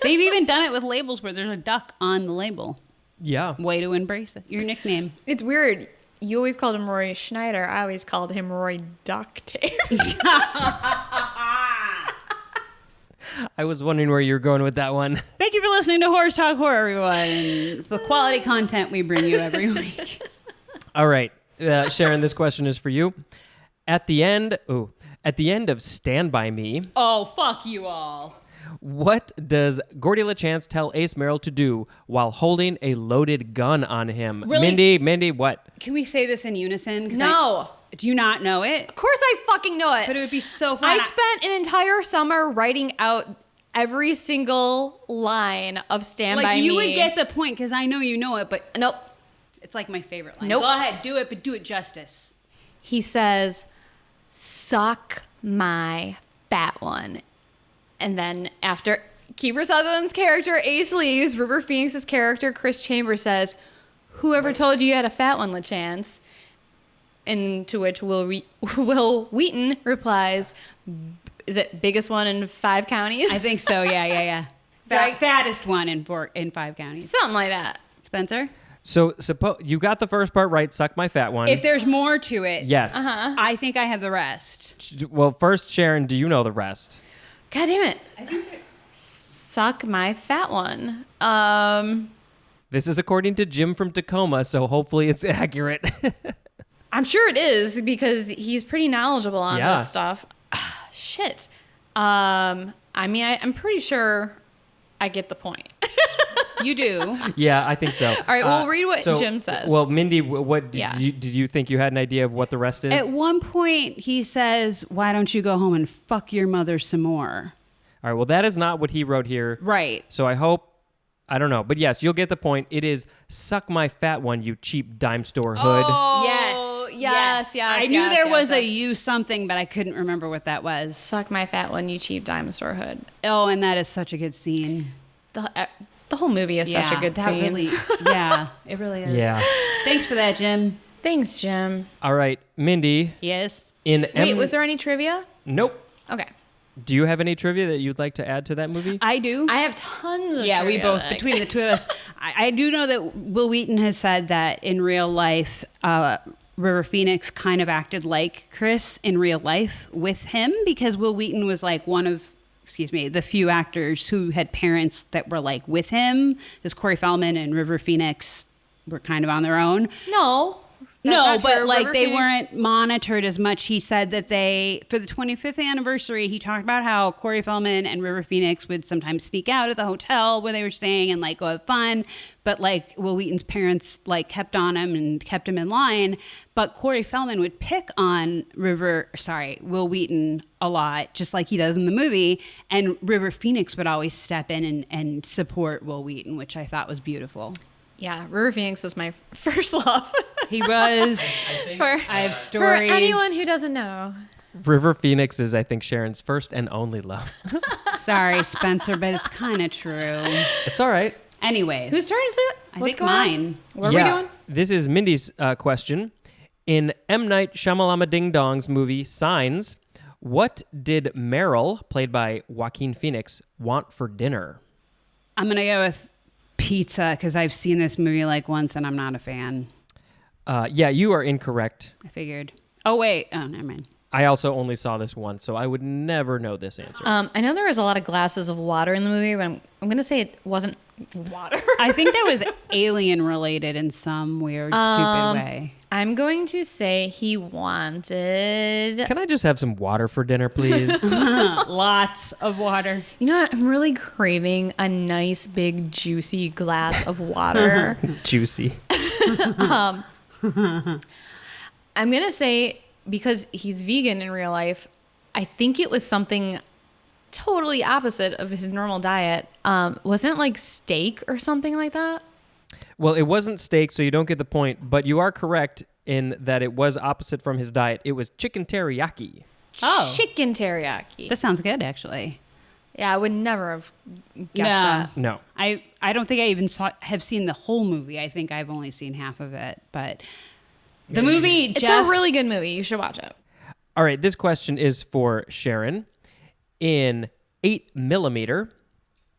They've even done it with labels where there's a duck on the label. Yeah. Way to embrace it. Your nickname. It's weird. You always called him Roy Schneider. I always called him Roy Duct Tape. I was wondering where you were going with that one. Thank you for listening to Horrors Talk Horror, everyone. It's the quality content we bring you every week. All right. Sharon, this question is for you. At the end of Stand By Me, Oh, fuck you all. what does Gordy LaChance tell Ace Merrill to do while holding a loaded gun on him? Really? Mindy, what? Can we say this in unison? 'Cause No. Do you not know it? Of course I fucking know it. But it would be so fun. I spent an entire summer writing out every single line of Stand By Me. you would get the point because I know you know it, but Nope. it's like my favorite line. Nope. Go ahead, do it, but do it justice. He says, "Suck my fat one." And then after Kiefer Sutherland's character Ace leaves, River Phoenix's character Chris Chambers says, "Whoever told you had a fat one, LaChance?" And to which Will Wheaton replies, "Is it biggest one in 5 counties?" I think so. Yeah. Fattest one in 5 counties. Something like that. Spencer? So you got the first part right, suck my fat one. If there's more to it, Yes. I think I have the rest. Well, first, Sharon, do you know the rest? God damn it. Suck my fat one. This is according to Jim from Tacoma, so hopefully it's accurate. I'm sure it is because he's pretty knowledgeable on Yeah. this stuff. Shit. I mean, I'm pretty sure I get the point. You do. Yeah, I think so. All right, we'll read what Jim says. Well, Mindy, what did, Yeah. did you think you had an idea of what the rest is? At one point, he says, "Why don't you go home and fuck your mother some more?" All right, well, that is not what he wrote here. Right. So I don't know. But yes, you'll get the point. It is suck my fat one, you cheap dime store hood. Yes. I knew there was a you something, but I couldn't remember what that was. Suck my fat one, you cheap dinosaur hood. Oh, and that is such a good scene. The whole movie is such a good scene. Yeah, it really is. Yeah. Thanks for that, Jim. Thanks, Jim. All right, Mindy. Yes. Wait, was there any trivia? Nope. Okay. Do you have any trivia that you'd like to add to that movie? I do. I have tons of Yeah, we trivia both, that between the two of us. I do know that Will Wheaton has said that in real life, River Phoenix kind of acted like Chris in real life with him because Will Wheaton was like one of, the few actors who had parents that were like with him. Because Corey Feldman and River Phoenix were kind of on their own. No. No, but like River they Phoenix- weren't monitored as much. He said that for the 25th anniversary, he talked about how Corey Feldman and River Phoenix would sometimes sneak out at the hotel where they were staying and like go have fun. But like Will Wheaton's parents like kept on him and kept him in line. But Corey Feldman would pick on Will Wheaton a lot, just like he does in the movie. And River Phoenix would always step in and support Will Wheaton, which I thought was beautiful. Yeah, River Phoenix is my first love. He was. I have stories. For anyone who doesn't know. River Phoenix is, I think, Sharon's first and only love. Sorry, Spencer, but it's kind of true. It's all right. Anyways. Whose turn is it? I think mine. What are we doing? This is Mindy's question. In M. Night Shyamalama Ding Dong's movie Signs, What did Meryl, played by Joaquin Phoenix, want for dinner? I'm going to go with pizza because I've seen this movie like once and I'm not a fan. Yeah, you are incorrect. I figured. Oh, wait. Oh, never mind. I also only saw this once, so I would never know this answer. I know there was a lot of glasses of water in the movie, but I'm going to say it wasn't water. I think that was alien related in some weird, stupid way. I'm going to say he wanted... Can I just have some water for dinner, please? Lots of water. You know what? I'm really craving a nice, big, juicy glass of water. Juicy. I'm going to say, because he's vegan in real life, I think it was something totally opposite of his normal diet. Wasn't it like steak or something like that? Well, it wasn't steak, so you don't get the point, but you are correct in that it was opposite from his diet. It was chicken teriyaki. Oh. Chicken teriyaki. That sounds good, actually. Yeah, I would never have guessed that. No. I don't think I even have seen the whole movie. I think I've only seen half of it. But the movie, It's Jeff, a really good movie. You should watch it. All right, this question is for Sharon. In 8mm,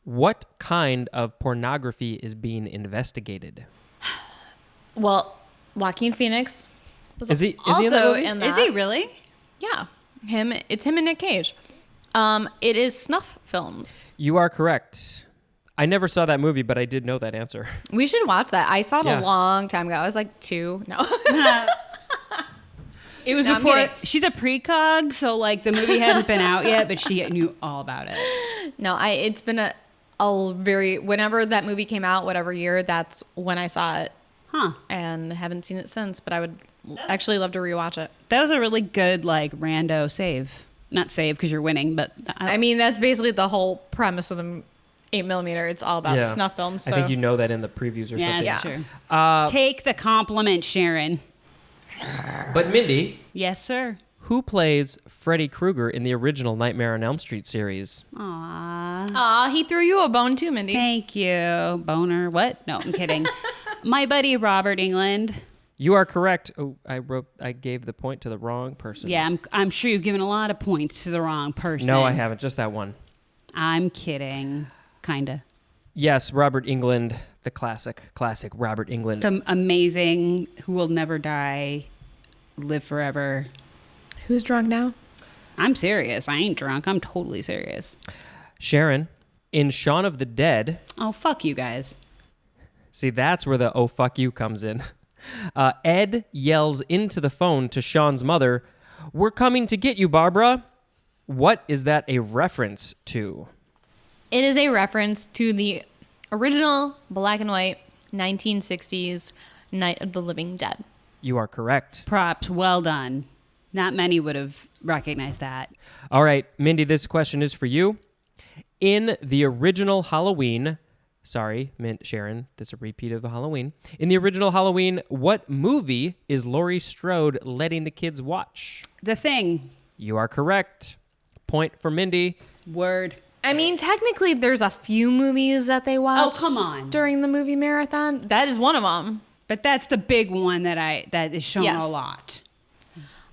what kind of pornography is being investigated? Well, Joaquin Phoenix was Is he in also that movie? in that. Is he really? Yeah, him. It's him and Nick Cage. It is snuff films. You are correct. I never saw that movie, but I did know that answer. We should watch that. I saw it Yeah. a long time ago. I was like 2. No. It was No, I'm before. kidding. She's a precog, so like the movie hadn't been out yet, but she knew all about it. No, it's been a very, whenever that movie came out, whatever year, that's when I saw it. Huh. And haven't seen it since, but I would actually love to rewatch it. That was a really good like rando save. Not save because you're winning, but I mean, that's basically the whole premise of the 8mm. It's all about Yeah. snuff films. So. I think you know that in the previews or yeah, something. that's true. Take the compliment, Sharon. But Mindy, Yes, sir. who plays Freddy Krueger in the original Nightmare on Elm Street series? Aww. Aw, he threw you a bone too, Mindy. Thank you, boner. What? No, I'm kidding. My buddy Robert England. You are correct. Oh, I gave the point to the wrong person. Yeah, I'm sure you've given a lot of points to the wrong person. No, I haven't. Just that one. I'm kidding. Kinda. Yes, Robert England, the classic Robert England. The amazing, who will never die, live forever. Who's drunk now? I'm serious. I ain't drunk. I'm totally serious. Sharon, in Shaun of the Dead, Oh, fuck you guys. see, that's where the oh fuck you comes in. Ed yells into the phone to Sean's mother, "We're coming to get you, Barbara." What is that a reference to? It is a reference to the original black and white 1960s Night of the Living Dead. You are correct. Props. Well done. Not many would have recognized that. All right, Mindy, this question is for you. In the original Halloween, sorry, Sharon, that's a repeat of the Halloween. In the original Halloween, what movie is Laurie Strode letting the kids watch? The Thing. You are correct. Point for Mindy. Word. I mean, technically, there's a few movies that they watch. Oh, come on. During the movie marathon. That is one of them. But that's the big one that is shown Yes. a lot.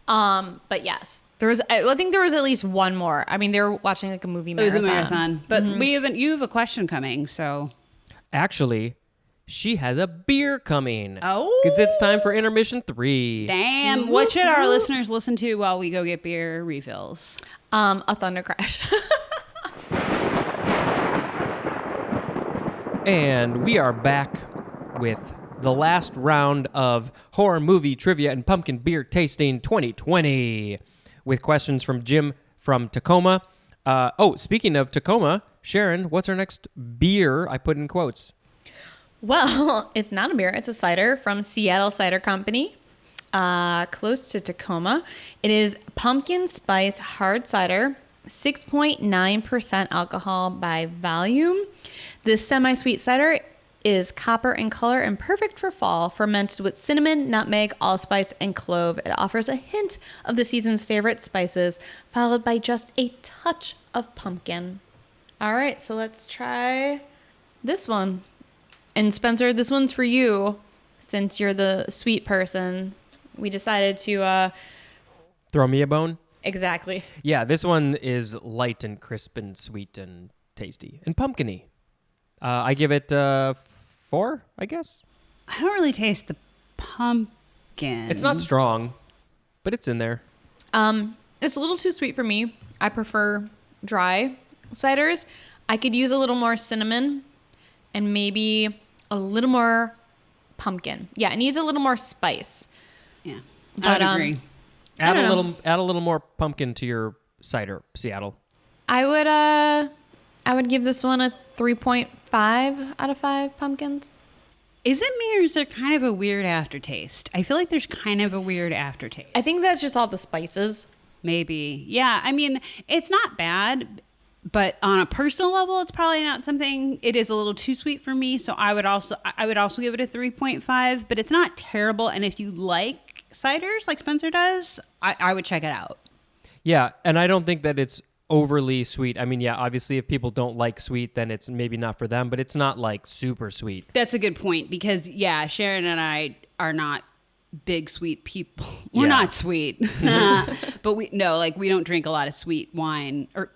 But yes, I think there was at least one more. I mean, they were watching like a movie It was marathon. a marathon. But you have a question coming, so. Actually, she has a beer coming. Oh. Because it's time for intermission 3. Damn. What should our listeners listen to while we go get beer refills? A Thunder Crash. And we are back with the last round of horror movie trivia and pumpkin beer tasting 2020 with questions from Jim from Tacoma. Speaking of Tacoma, Sharon, what's our next beer? I put in quotes. Well, it's not a beer. It's a cider from Seattle Cider Company, close to Tacoma. It is pumpkin spice hard cider, 6.9% alcohol by volume. This semi-sweet cider is copper in color and perfect for fall, fermented with cinnamon, nutmeg, allspice, and clove. It offers a hint of the season's favorite spices, followed by just a touch of pumpkin. All right, so let's try this one. And Spencer, this one's for you, since you're the sweet person. We decided to Throw me a bone? Exactly. Yeah, this one is light and crisp and sweet and tasty and pumpkin-y. I give it 4, I guess. I don't really taste the pumpkin. It's not strong, but it's in there. It's a little too sweet for me. I prefer dry ciders. I could use a little more cinnamon and maybe a little more pumpkin. Yeah, it needs a little more spice. Yeah, But, I would agree. Add don't a know. little add a little more pumpkin to your cider, Seattle. I would give this one a 3.5 out of 5 pumpkins. Is it me or is there kind of a weird aftertaste? I feel like there's kind of a weird aftertaste. I think that's just all the spices. Maybe. Yeah, I mean, it's not bad, but on a personal level, it's probably not something. It is a little too sweet for me, so I would also give it a 3.5, but it's not terrible. And if you like ciders like Spencer does, I would check it out. Yeah, and I don't think that it's overly sweet. I mean, yeah, obviously if people don't like sweet, then it's maybe not for them, but it's not like super sweet. That's a good point because, yeah, Sharon and I are not big sweet people. We're Yeah. not sweet. But we don't drink a lot of sweet wine. Or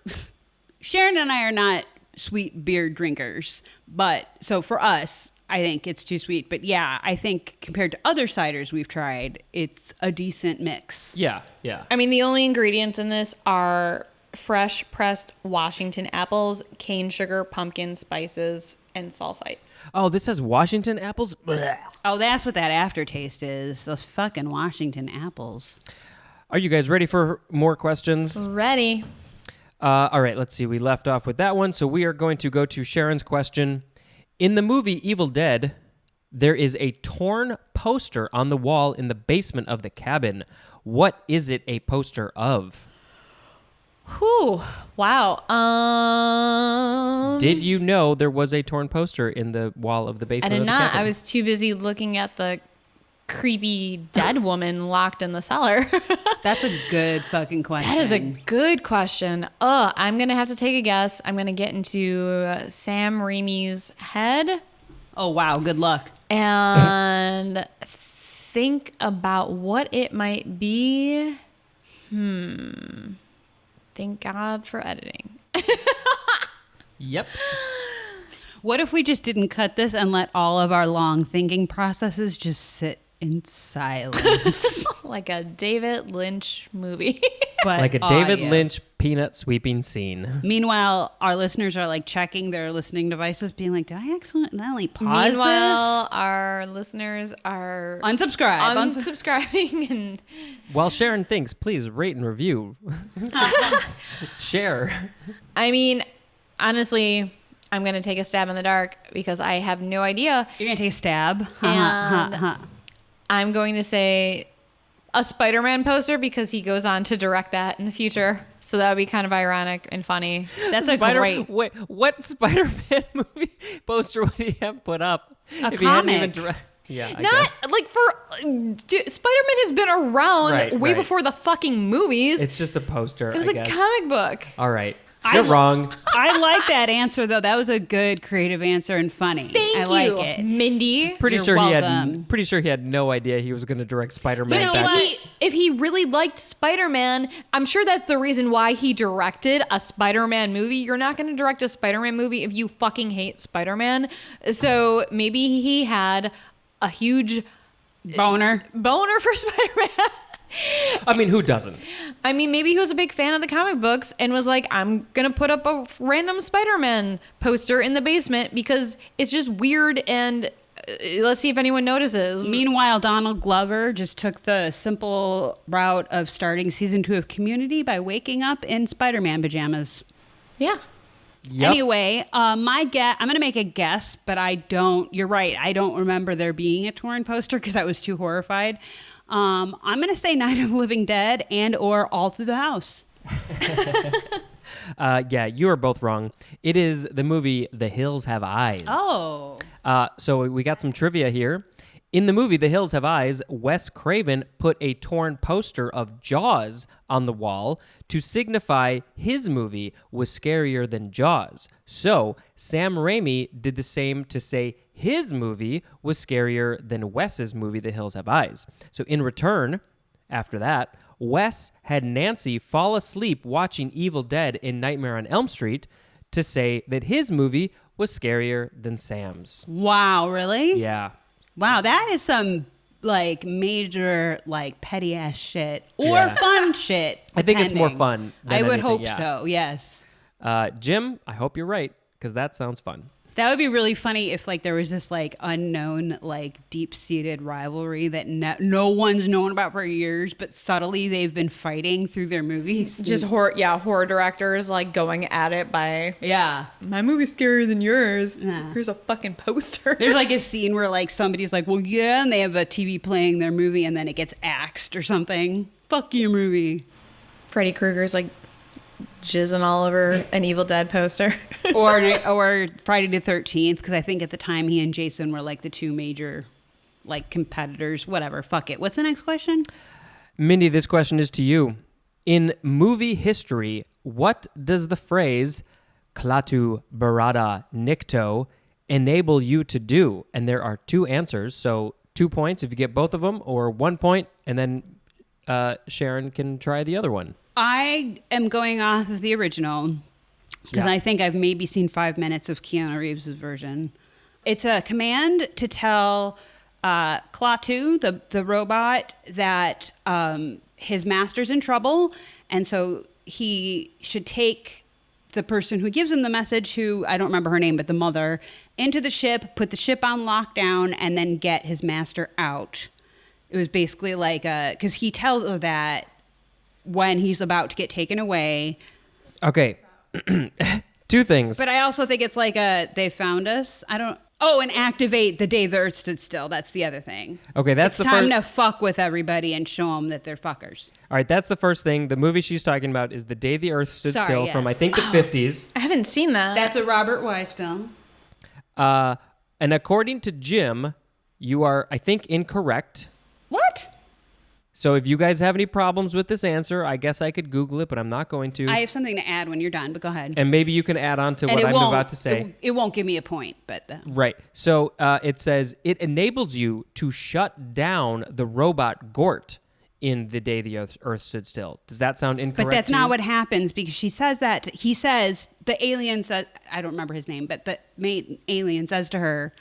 Sharon and I are not sweet beer drinkers. But so for us, I think it's too sweet. But yeah, I think compared to other ciders we've tried, it's a decent mix. Yeah, yeah. I mean, the only ingredients in this are fresh pressed Washington apples, cane sugar, pumpkin, spices, and sulfites. Oh, this has Washington apples? Blech. Oh, that's what that aftertaste is. Those fucking Washington apples. Are you guys ready for more questions? Ready? All right, let's see. We left off with that one, so we are going to go to Sharon's question. In the movie Evil Dead, there is a torn poster on the wall in the basement of the cabin. What is it a poster of? Whew. Wow. Did you know there was a torn poster in the wall of the I basement did of the not. cabin? I was too busy looking at the creepy dead woman locked in the cellar. That's a good fucking question. That is a good question. I'm going to have to take a guess. I'm going to get into Sam Raimi's head Oh, wow. Good luck. and think about what it might be. Thank God for editing. Yep. What if we just didn't cut this and let all of our long thinking processes just sit in silence? Like a David Lynch movie. But Like a David audio. Lynch peanut sweeping scene. Meanwhile, our listeners are like checking their listening devices, being like, did I accidentally pause Meanwhile, our listeners are this? Unsubscribe. unsubscribing and While Sharon thinks, please rate and review. Share. I mean, honestly, I'm going to take a stab in the dark because I have no idea. You're going to take a stab? And I'm going to say a Spider-Man poster because he goes on to direct that in the future. So that would be kind of ironic and funny. That's a great... Wait, what Spider-Man movie poster would he have put up? A if he hadn't even comic. Yeah, I Not guess. like Spider-Man has been around Right, way right. before the fucking movies. It's just a poster. It was I a guess. comic book. All right. You're wrong. I like that answer, though. That was a good, creative answer and funny. Thank I you, like it. Mindy. Pretty You're sure welcome. he had no idea he was going to direct Spider-Man. You know back- what? If he really liked Spider-Man, I'm sure that's the reason why he directed a Spider-Man movie. You're not going to direct a Spider-Man movie if you fucking hate Spider-Man. So maybe he had a huge Boner. boner for Spider-Man. I mean, who doesn't? I mean, maybe he was a big fan of the comic books and was like, I'm going to put up a random Spider-Man poster in the basement because it's just weird and let's see if anyone notices. Meanwhile, Donald Glover just took the simple route of starting season 2 of Community by waking up in Spider-Man pajamas. Yeah. Yep. Anyway, I'm going to make a guess, but you're right. I don't remember there being a torn poster because I was too horrified. I'm going to say Night of the Living Dead and or All Through the House. Yeah, you are both wrong. It is the movie The Hills Have Eyes. Oh. So we got some trivia here. In the movie The Hills Have Eyes, Wes Craven put a torn poster of Jaws on the wall to signify his movie was scarier than Jaws. So Sam Raimi did the same to say his movie was scarier than Wes's movie The Hills Have Eyes. So in return, after that, Wes had Nancy fall asleep watching Evil Dead in Nightmare on Elm Street to say that his movie was scarier than Sam's. Wow, really? Yeah. Wow, that is some like major like petty ass shit or Yeah. fun shit. I think it's more depending. fun than I would anything, hope yeah. so. Yes. Jim, I hope you're right, because that sounds fun. That would be really funny if like there was this like unknown like deep-seated rivalry that no one's known about for years, but subtly they've been fighting through their movies. Just horror directors like going at it by Yeah. my movie's scarier than yours. Yeah. Here's a fucking poster. There's like a scene where like somebody's like, well, yeah, and they have a TV playing their movie and then it gets axed or something. Fuck your movie. Freddy Krueger's like jizzing all over an Evil Dead poster. or Friday the 13th, because I think at the time he and Jason were like the two major like competitors. Whatever, fuck it. What's the next question? Mindy, this question is to you. In movie history, what does the phrase klatu barada nikto enable you to do? And there are two answers, so 2 points if you get both of them, or 1 point, and then Sharon can try the other one. I am going off of the original because Yeah. I think I've maybe seen 5 minutes of Keanu Reeves' version. It's a command to tell Klaatu, the robot, that his master's in trouble, and so he should take the person who gives him the message, who I don't remember her name, but the mother, into the ship, put the ship on lockdown, and then get his master out. It was basically like because he tells her that when he's about to get taken away. Okay. Two things. But I also think it's like they found us. And activate the day the earth stood still. That's the other thing. Okay, that's it's the time first. to fuck with everybody and show them that they're fuckers. All right, that's the first thing. The movie she's talking about is The Day the Earth Stood Sorry, Still yes. from, I think, the 50s. I haven't seen that. That's a Robert Wise film. And according to Jim, you are, I think, incorrect. What? So if you guys have any problems with this answer, I guess I could Google it, but I'm not going to. I have something to add when you're done, but go ahead. And maybe you can add on to And what it I'm won't- about to say. It won't give me a point, but Right. So it says it enables you to shut down the robot Gort in The Day the Earth Stood Still. Does that sound incorrect? But that's to you? not what happens, because she says that. He says, the alien says, I don't remember his name, but the main alien says to her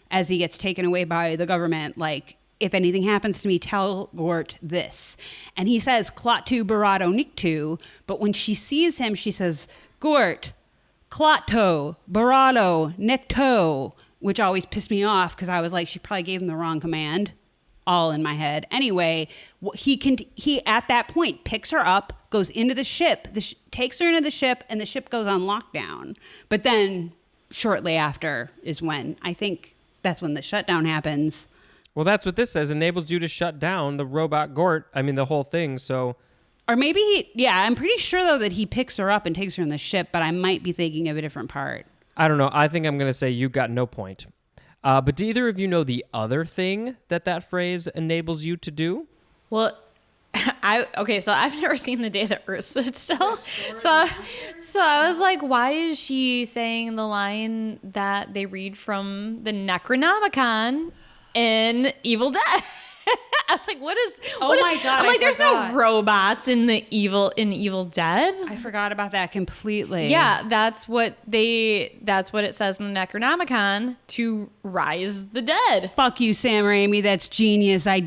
as he gets taken away by the government, like, if anything happens to me, tell Gort this. And he says, Klaatu Barado Niktu. But when she sees him, she says, Gort, Klato Barado Nikto, which always pissed me off because I was like, she probably gave him the wrong command. All in my head. Anyway, he at that point picks her up, goes into the ship, takes her into the ship, and the ship goes on lockdown. But then shortly after is when I think that's when the shutdown happens. Well, that's what this says. Enables you to shut down the robot Gort. I mean, the whole thing. So, Or maybe I'm pretty sure though that he picks her up and takes her in the ship, but I might be thinking of a different part. I don't know. I think I'm going to say you got no point. But do either of you know the other thing that phrase enables you to do? Well, so I've never seen The Day the Earth Stood Still. So I was like, why is she saying the line that they read from the Necronomicon in Evil Dead? I was like, what is? Oh what is- my God, I'm I like, there's forgot. no robots in Evil Dead. I forgot about that completely. Yeah, that's what it says in the Necronomicon, to rise the dead. Fuck you, Sam Raimi. That's genius. I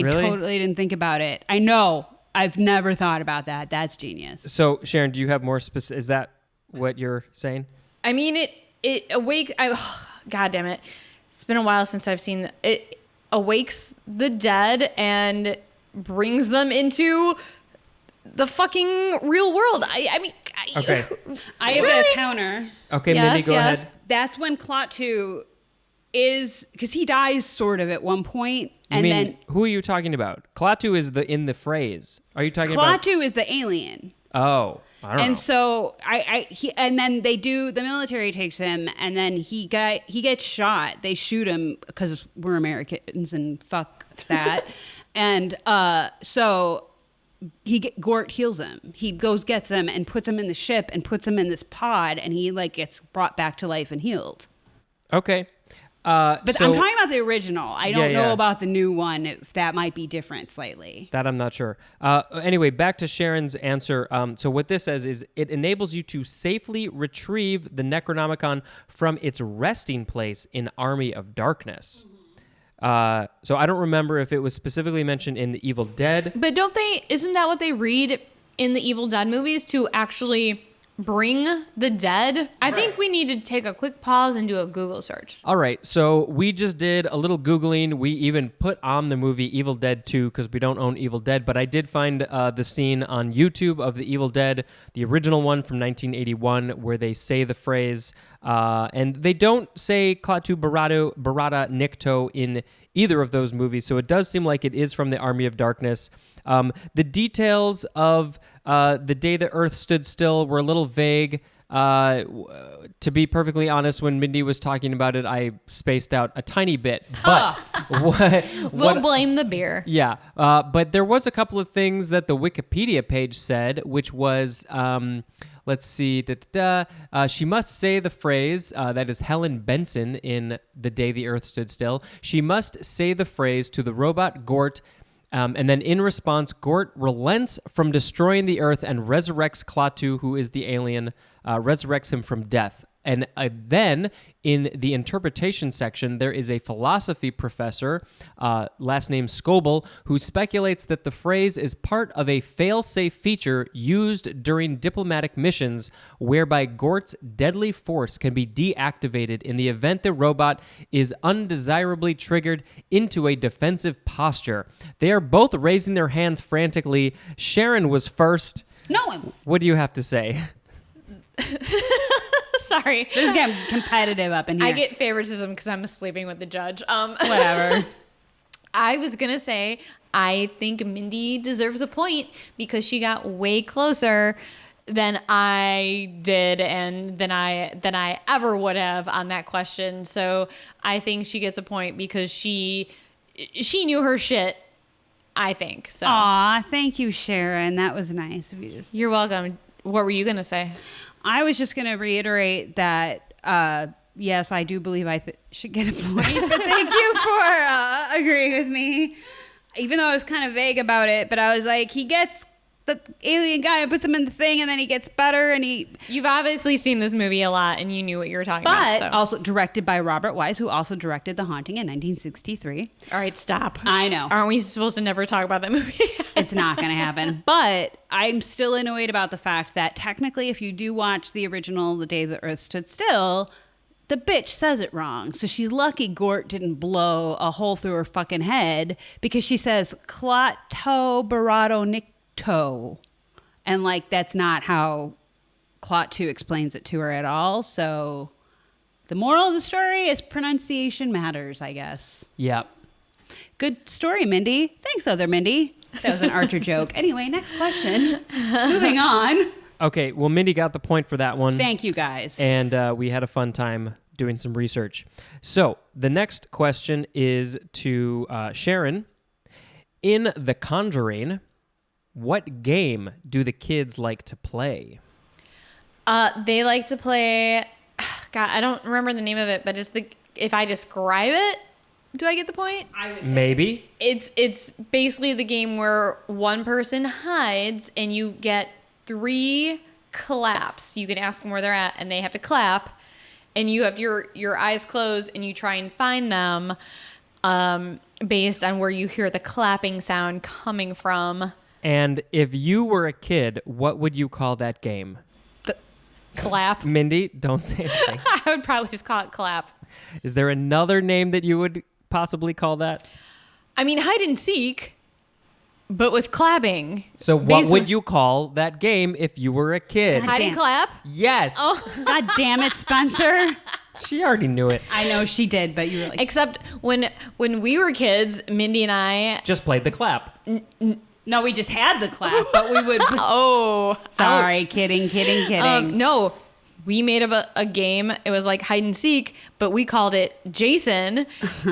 Really? totally didn't think about it. I know. I've never thought about that. That's genius. So, Sharon, do you have more specific? Is that what you're saying? I mean, God damn it. It's been a while since I've seen it. Awakes the dead and brings them into the fucking real world. I mean, Okay. I have Really? a counter. Okay, Yes, Mindy, go yes. ahead. That's when Klaatu is, because he dies sort of at one point, and I mean, then who are you talking about? Klaatu is in the phrase. Are you talking about? Klaatu is the alien. Oh, I don't know. And so and then the military takes him, and then he gets shot. They shoot him because we're Americans and fuck that. And so Gort heals him. He gets him and puts him in the ship and puts him in this pod, and he like gets brought back to life and healed. Okay. But I'm talking about the original. I don't know yeah. about the new one, if that might be different slightly. That I'm not sure. Anyway, back to Sharon's answer. So what this says is it enables you to safely retrieve the Necronomicon from its resting place in Army of Darkness. So I don't remember if it was specifically mentioned in the Evil Dead. But isn't that what they read in the Evil Dead movies, to actually bring the dead? I think we need to take a quick pause and do a Google search. All right, so we just did a little Googling. We even put on the movie Evil Dead 2 because we don't own Evil Dead, but I did find the scene on YouTube of the Evil Dead, the original one from 1981, where they say the phrase, and they don't say Klaatu Barada Nikto in either of those movies, so it does seem like it is from the Army of Darkness. The details of the day the Earth stood still were a little vague. To be perfectly honest, when Mindy was talking about it, I spaced out a tiny bit. But We'll blame the beer. Yeah, but there was a couple of things that the Wikipedia page said, which was, let's see, she must say the phrase, that is Helen Benson in The Day the Earth Stood Still. She must say the phrase to the robot Gort, and then in response, Gort relents from destroying the Earth and resurrects Klaatu, who is the alien, resurrects him from death. And then in the interpretation section, there is a philosophy professor, last name Scoble, who speculates that the phrase is part of a fail-safe feature used during diplomatic missions whereby Gort's deadly force can be deactivated in the event the robot is undesirably triggered into a defensive posture. They are both raising their hands frantically. Sharon was first. No. What do you have to say? Sorry. This is getting competitive up in here. I get favoritism because I'm sleeping with the judge. Whatever. I was going to say, I think Mindy deserves a point because she got way closer than I did and than I ever would have on that question. So I think she gets a point because she knew her shit, I think. So. Aw, thank you, Sharon. That was nice of you. You're welcome. What were you going to say? I was just going to reiterate that, yes, I do believe I should get a point, but thank you for agreeing with me. Even though I was kind of vague about it, but I was like, he gets the alien guy and puts him in the thing, and then he gets better, and You've obviously seen this movie a lot, and you knew what you were talking about. But also directed by Robert Wise, who also directed The Haunting in 1963. All right, stop. I know. Aren't we supposed to never talk about that movie? It's not going to happen. But I'm still annoyed about the fact that technically, if you do watch the original The Day the Earth Stood Still, the bitch says it wrong. So she's lucky Gort didn't blow a hole through her fucking head because she says Klaatu Barada Nikto. And like, that's not how Klaatu explains it to her at all. So the moral of the story is pronunciation matters, I guess. Yep. Good story, Mindy. Thanks, other Mindy. That was an Archer joke. Anyway, next question. Moving on. Okay, well, Mindy got the point for that one. Thank you, guys. And we had a fun time doing some research. So the next question is to Sharon. In The Conjuring, what game do the kids like to play? They like to play. God, I don't remember the name of it, but if I describe it, do I get the point? Maybe. It's basically the game where one person hides and you get 3 claps. You can ask them where they're at and they have to clap, and you have your eyes closed and you try and find them based on where you hear the clapping sound coming from. And if you were a kid, what would you call that game? Clap. Mindy, don't say anything. I would probably just call it clap. Is there another name that you would possibly call that? I mean, hide and seek, but with clapping. So what would you call that game if you were a kid? Hide and clap? Yes. Oh. God damn it, Spencer. She already knew it. I know she did, but you were like... Except when we were kids, Mindy and I... Just played the clap. No, we just had the clap, but we would... Oh. Sorry, ouch. kidding. No, we made up a game. It was like hide and seek, but we called it Jason.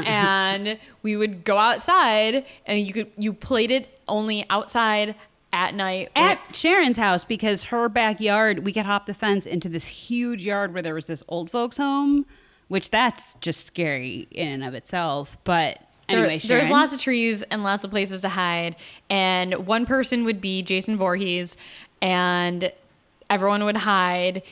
And we would go outside, and you played it only outside at night. At Sharon's house, because her backyard, we could hop the fence into this huge yard where there was this old folks home which that's just scary in and of itself. But anyway, There's Sharon. lots of trees and lots of places to hide. And one person would be Jason Voorhees, and everyone would hide.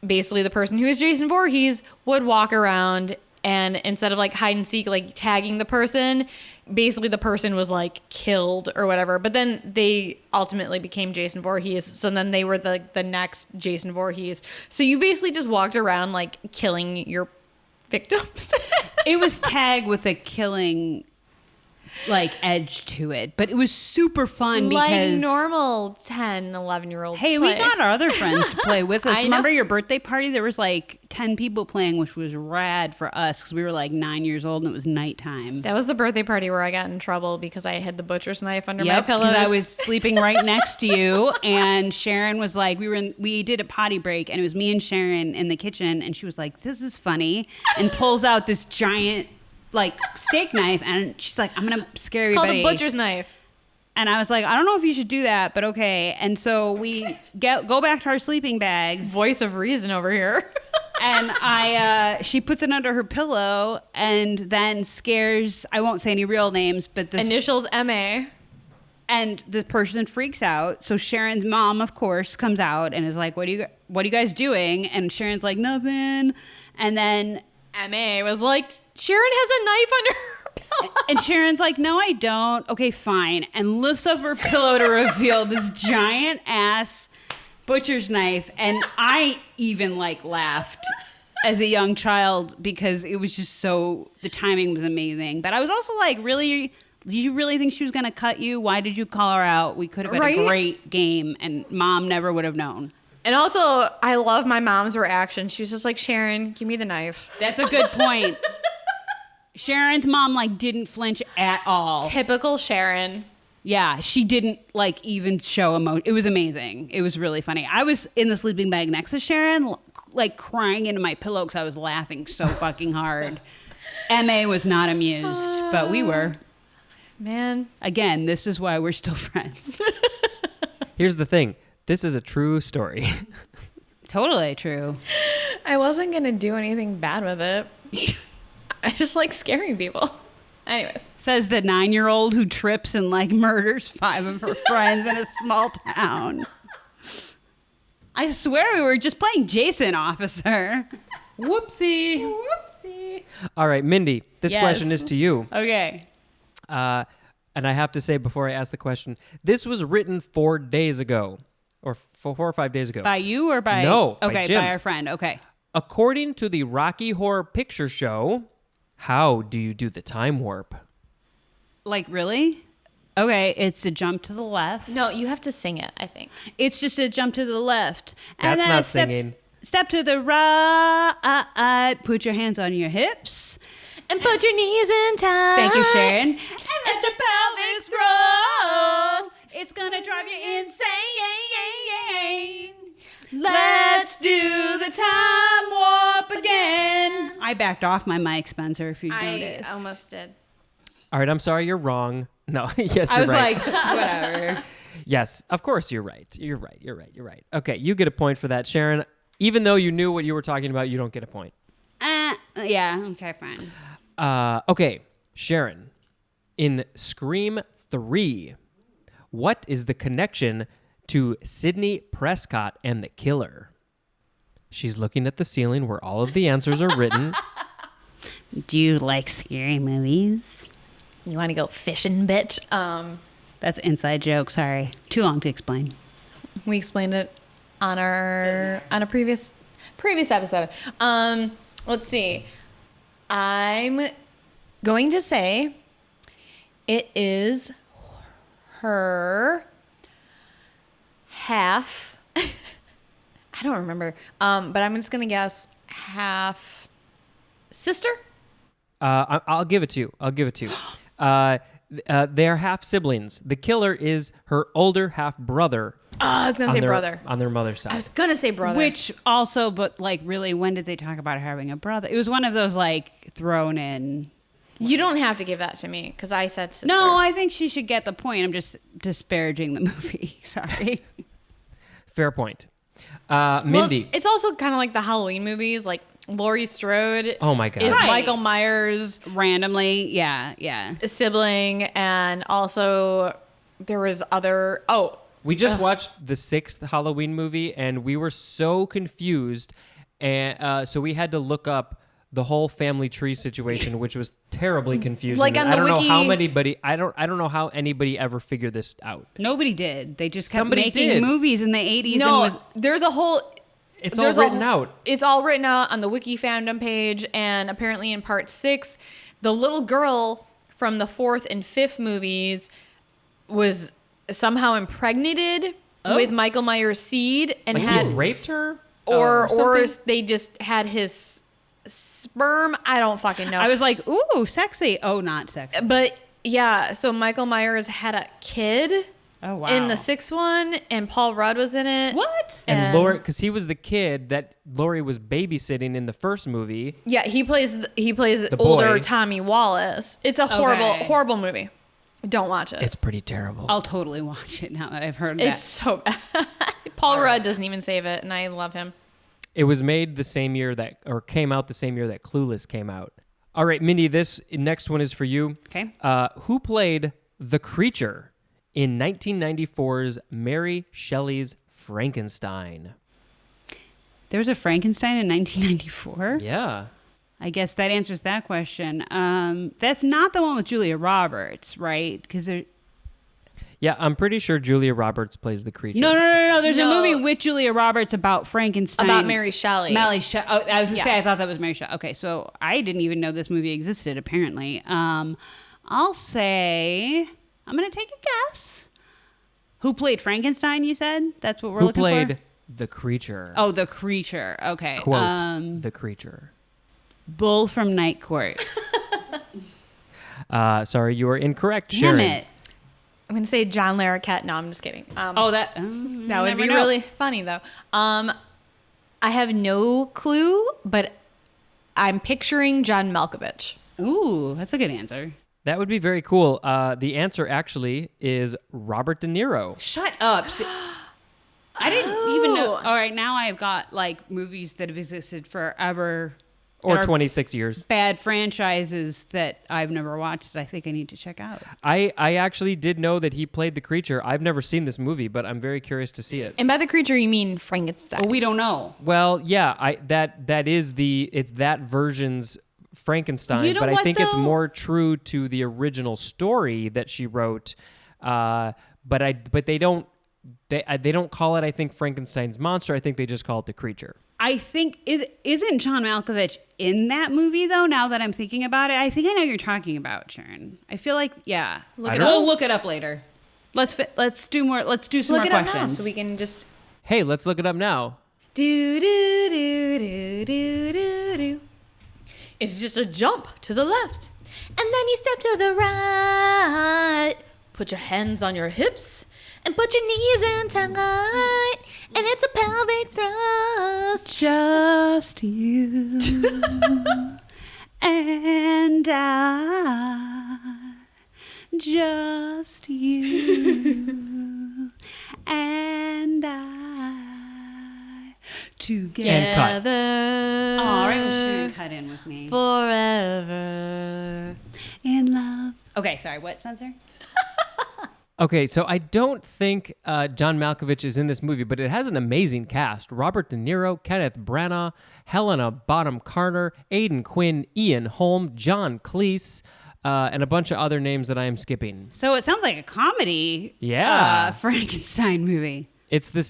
Basically, the person who is Jason Voorhees would walk around, and instead of like hide and seek, like tagging the person, basically the person was like killed or whatever. But then they ultimately became Jason Voorhees. So then they were the next Jason Voorhees. So you basically just walked around like killing your victims. It was tag with a killing like edge to it, but it was super fun like because normal 10, 11-year-olds hey, play. we got our other friends to play with us. I know. Remember your birthday party? There was like 10 people playing, which was rad for us because we were like 9 years old and it was nighttime. That was the birthday party where I got in trouble because I had the butcher's knife under my Yep, pillows. because I was sleeping right next to you, and Sharon was like, we did a potty break, and it was me and Sharon in the kitchen, and she was like, "This is funny," and pulls out this giant like steak knife, and she's like, "I'm gonna scare called everybody." a butcher's knife. And I was like, "I don't know if you should do that, but okay." And so we go back to our sleeping bags. Voice of reason over here. And she puts it under her pillow and then scares, I won't say any real names, but this Initials MA. and the person freaks out. So Sharon's mom, of course, comes out and is like, what are you guys doing? And Sharon's like, nothing. And then MA was like, Sharon has a knife under her pillow. and Sharon's like, no, I don't. Okay, fine. And lifts up her pillow to reveal this giant ass butcher's knife. And I even like laughed as a young child because it was just so, the timing was amazing. But I was also like, really, did you really think she was going to cut you? Why did you call her out? We could have had Right? a great game and mom never would have known. And also, I love my mom's reaction. She was just like, Sharon, give me the knife. That's a good point. Sharon's mom like didn't flinch at all. Typical Sharon. Yeah, she didn't like even show emotion. It was amazing. It was really funny. I was in the sleeping bag next to Sharon, like crying into my pillow because I was laughing so fucking hard. MA was not amused, but we were. Man. Again, this is why we're still friends. Here's the thing. This is a true story. Totally true. I wasn't going to do anything bad with it. I just like scaring people. Anyways. Says the 9-year-old who trips and like murders 5 of her friends in a small town. I swear we were just playing Jason, officer. Whoopsie. Whoopsie. All right, Mindy, this Yes. question is to you. Okay. And I have to say before I ask the question, this was written 4 days ago, or 4 or 5 days ago. By you or by? No, by Okay, Jim. by our friend. Okay. According to the Rocky Horror Picture Show, how do you do the time warp? Like, really? Okay, it's a jump to the left. No, you have to sing it, I think. It's just a jump to the left. That's then not a step, singing. Step to the right. Put your hands on your hips. And put your knees in time. Thank you, Sharon. And as the pelvis grows, it's gonna drive you insane. Let's do the time warp again. I backed off my mic, Spencer, if you I noticed. almost did. All right, I'm sorry, you're wrong. No, yes, I you're was right. like, whatever. Yes, of course you're right. You're right. Okay, you get a point for that, Sharon. Even though you knew what you were talking about, you don't get a point. Yeah, okay, fine. Okay, Sharon. In Scream 3, what is the connection to Sidney Prescott and the killer? She's looking at the ceiling where all of the answers are written. Do you like scary movies? You want to go fishing, bitch? That's inside joke. Sorry, too long to explain. We explained it on a previous episode. Let's see. I'm going to say it is her half. I don't remember. But I'm just gonna guess half sister. I'll give it to you. They are half siblings. The killer is her older half brother. I was gonna say brother. On their mother's side. I was gonna say brother. Which also, but like, really, when did they talk about her having a brother? It was one of those like thrown in. You don't have to give that to me because I said sister. No, I think she should get the point. I'm just disparaging the movie. Sorry. Fair point. Well, Mindy. it's also kind of like the Halloween movies. Like Laurie Strode Oh my God. is Right. Michael Myers' Randomly, yeah. sibling, and also there was other. Oh, We just watched the 6th Halloween movie, and we were so confused, and so we had to look up the whole family tree situation, which was terribly confusing. Like on I the don't know wiki- how anybody. I don't know how anybody ever figured this out. Nobody did. They just kept Somebody making did. movies in the 80s. no, and was, there's a whole. It's all there's written out. It's all written out on the wiki fandom page, and apparently in part 6, the little girl from the 4th and 5th movies was somehow impregnated with Michael Myers' seed and Like had he raped her, or something? they just had his sperm. I don't fucking know. I was like, ooh, sexy. Oh, not sexy. But yeah, so Michael Myers had a kid Oh, wow. in the 6th one, and Paul Rudd was in it. What? And Laurie, because he was the kid that Laurie was babysitting in the first movie. Yeah, he plays The older boy. Tommy Wallace. It's a horrible Okay. horrible movie. Don't watch it. It's pretty terrible. I'll totally watch it now that I've heard It's that. so bad. Paul Rudd doesn't even save it, and I love him. It was made the same year came out the same year that Clueless came out. All right, Mindy, this next one is for you. Okay. Who played the creature in 1994's Mary Shelley's Frankenstein? There was a Frankenstein in 1994? Yeah. I guess that answers that question. That's not the one with Julia Roberts, right? Because there. Yeah, I'm pretty sure Julia Roberts plays the creature. No. There's No. a movie with Julia Roberts about Frankenstein. About Mary Shelley. Mary Shelley. Oh, I was gonna Yeah. say I thought that was Mary Shelley. Okay, so I didn't even know this movie existed. Apparently, I'll say I'm gonna take a guess. Who played Frankenstein? You said that's what we're Who looking played for. the creature? Oh, the creature. Okay. Quote, the creature. Bull from Night Court. Sorry, you are incorrect, Damn Sharon. it. I'm gonna say John Larroquette. No, I'm just kidding. Oh, that That would be really funny though. I have no clue, but I'm picturing John Malkovich. Ooh, that's a good answer. That would be very cool. The answer actually is Robert De Niro. Shut up. I didn't even know. Oh. All right, now I've got like movies that have existed forever. that Or are 26 years. Bad franchises that I've never watched that I think I need to check out. I actually did know that he played the creature. I've never seen this movie, but I'm very curious to see it. And by the creature, you mean Frankenstein. But we don't know. Well, yeah, it's that version's Frankenstein, You know but I what, think it's though? more true to the original story that she wrote. But they don't call it, I think, Frankenstein's monster. I think they just call it the creature. I think isn't John Malkovich in that movie though? Now that I'm thinking about it, I think I know what you're talking about, Sharon. I feel like yeah. Look I it don't up. We'll look it up later. Let's do more. Let's do some Look more it up questions. now, so we can just Hey, let's look it up now. do do do do do do do. It's just a jump to the left, and then you step to the right. Put your hands on your hips and put your knees in tight, and it's a pelvic thrust. Just you and I. Just you and I. Together. And cut. Together. Oh, right when Sharon cut in with me. Forever. In love. Okay, sorry. What, Spencer? Okay, so I don't think John Malkovich is in this movie, but it has an amazing cast. Robert De Niro, Kenneth Branagh, Helena Bonham Carter, Aidan Quinn, Ian Holm, John Cleese, and a bunch of other names that I am skipping. So it sounds like a comedy. Yeah. Frankenstein movie. It's the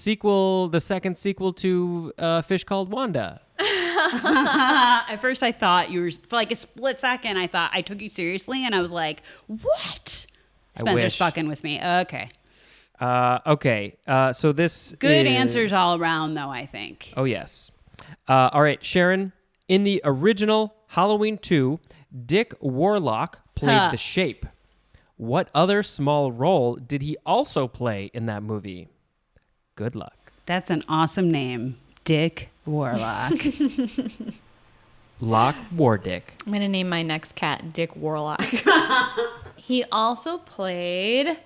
second sequel to Fish Called Wanda. At first, I thought you were for like a split second. I thought I took you seriously, and I was like, "What?" Spencer's wish. fucking with me. Okay, Okay, so this good is- answers all around, though. I think. Oh, yes. All right, Sharon, in the original Halloween 2, Dick Warlock played the Shape. What other small role did he also play in that movie? Good luck. That's an awesome name, Dick Warlock. Lock Wardick. I'm going to name my next cat Dick Warlock. He also played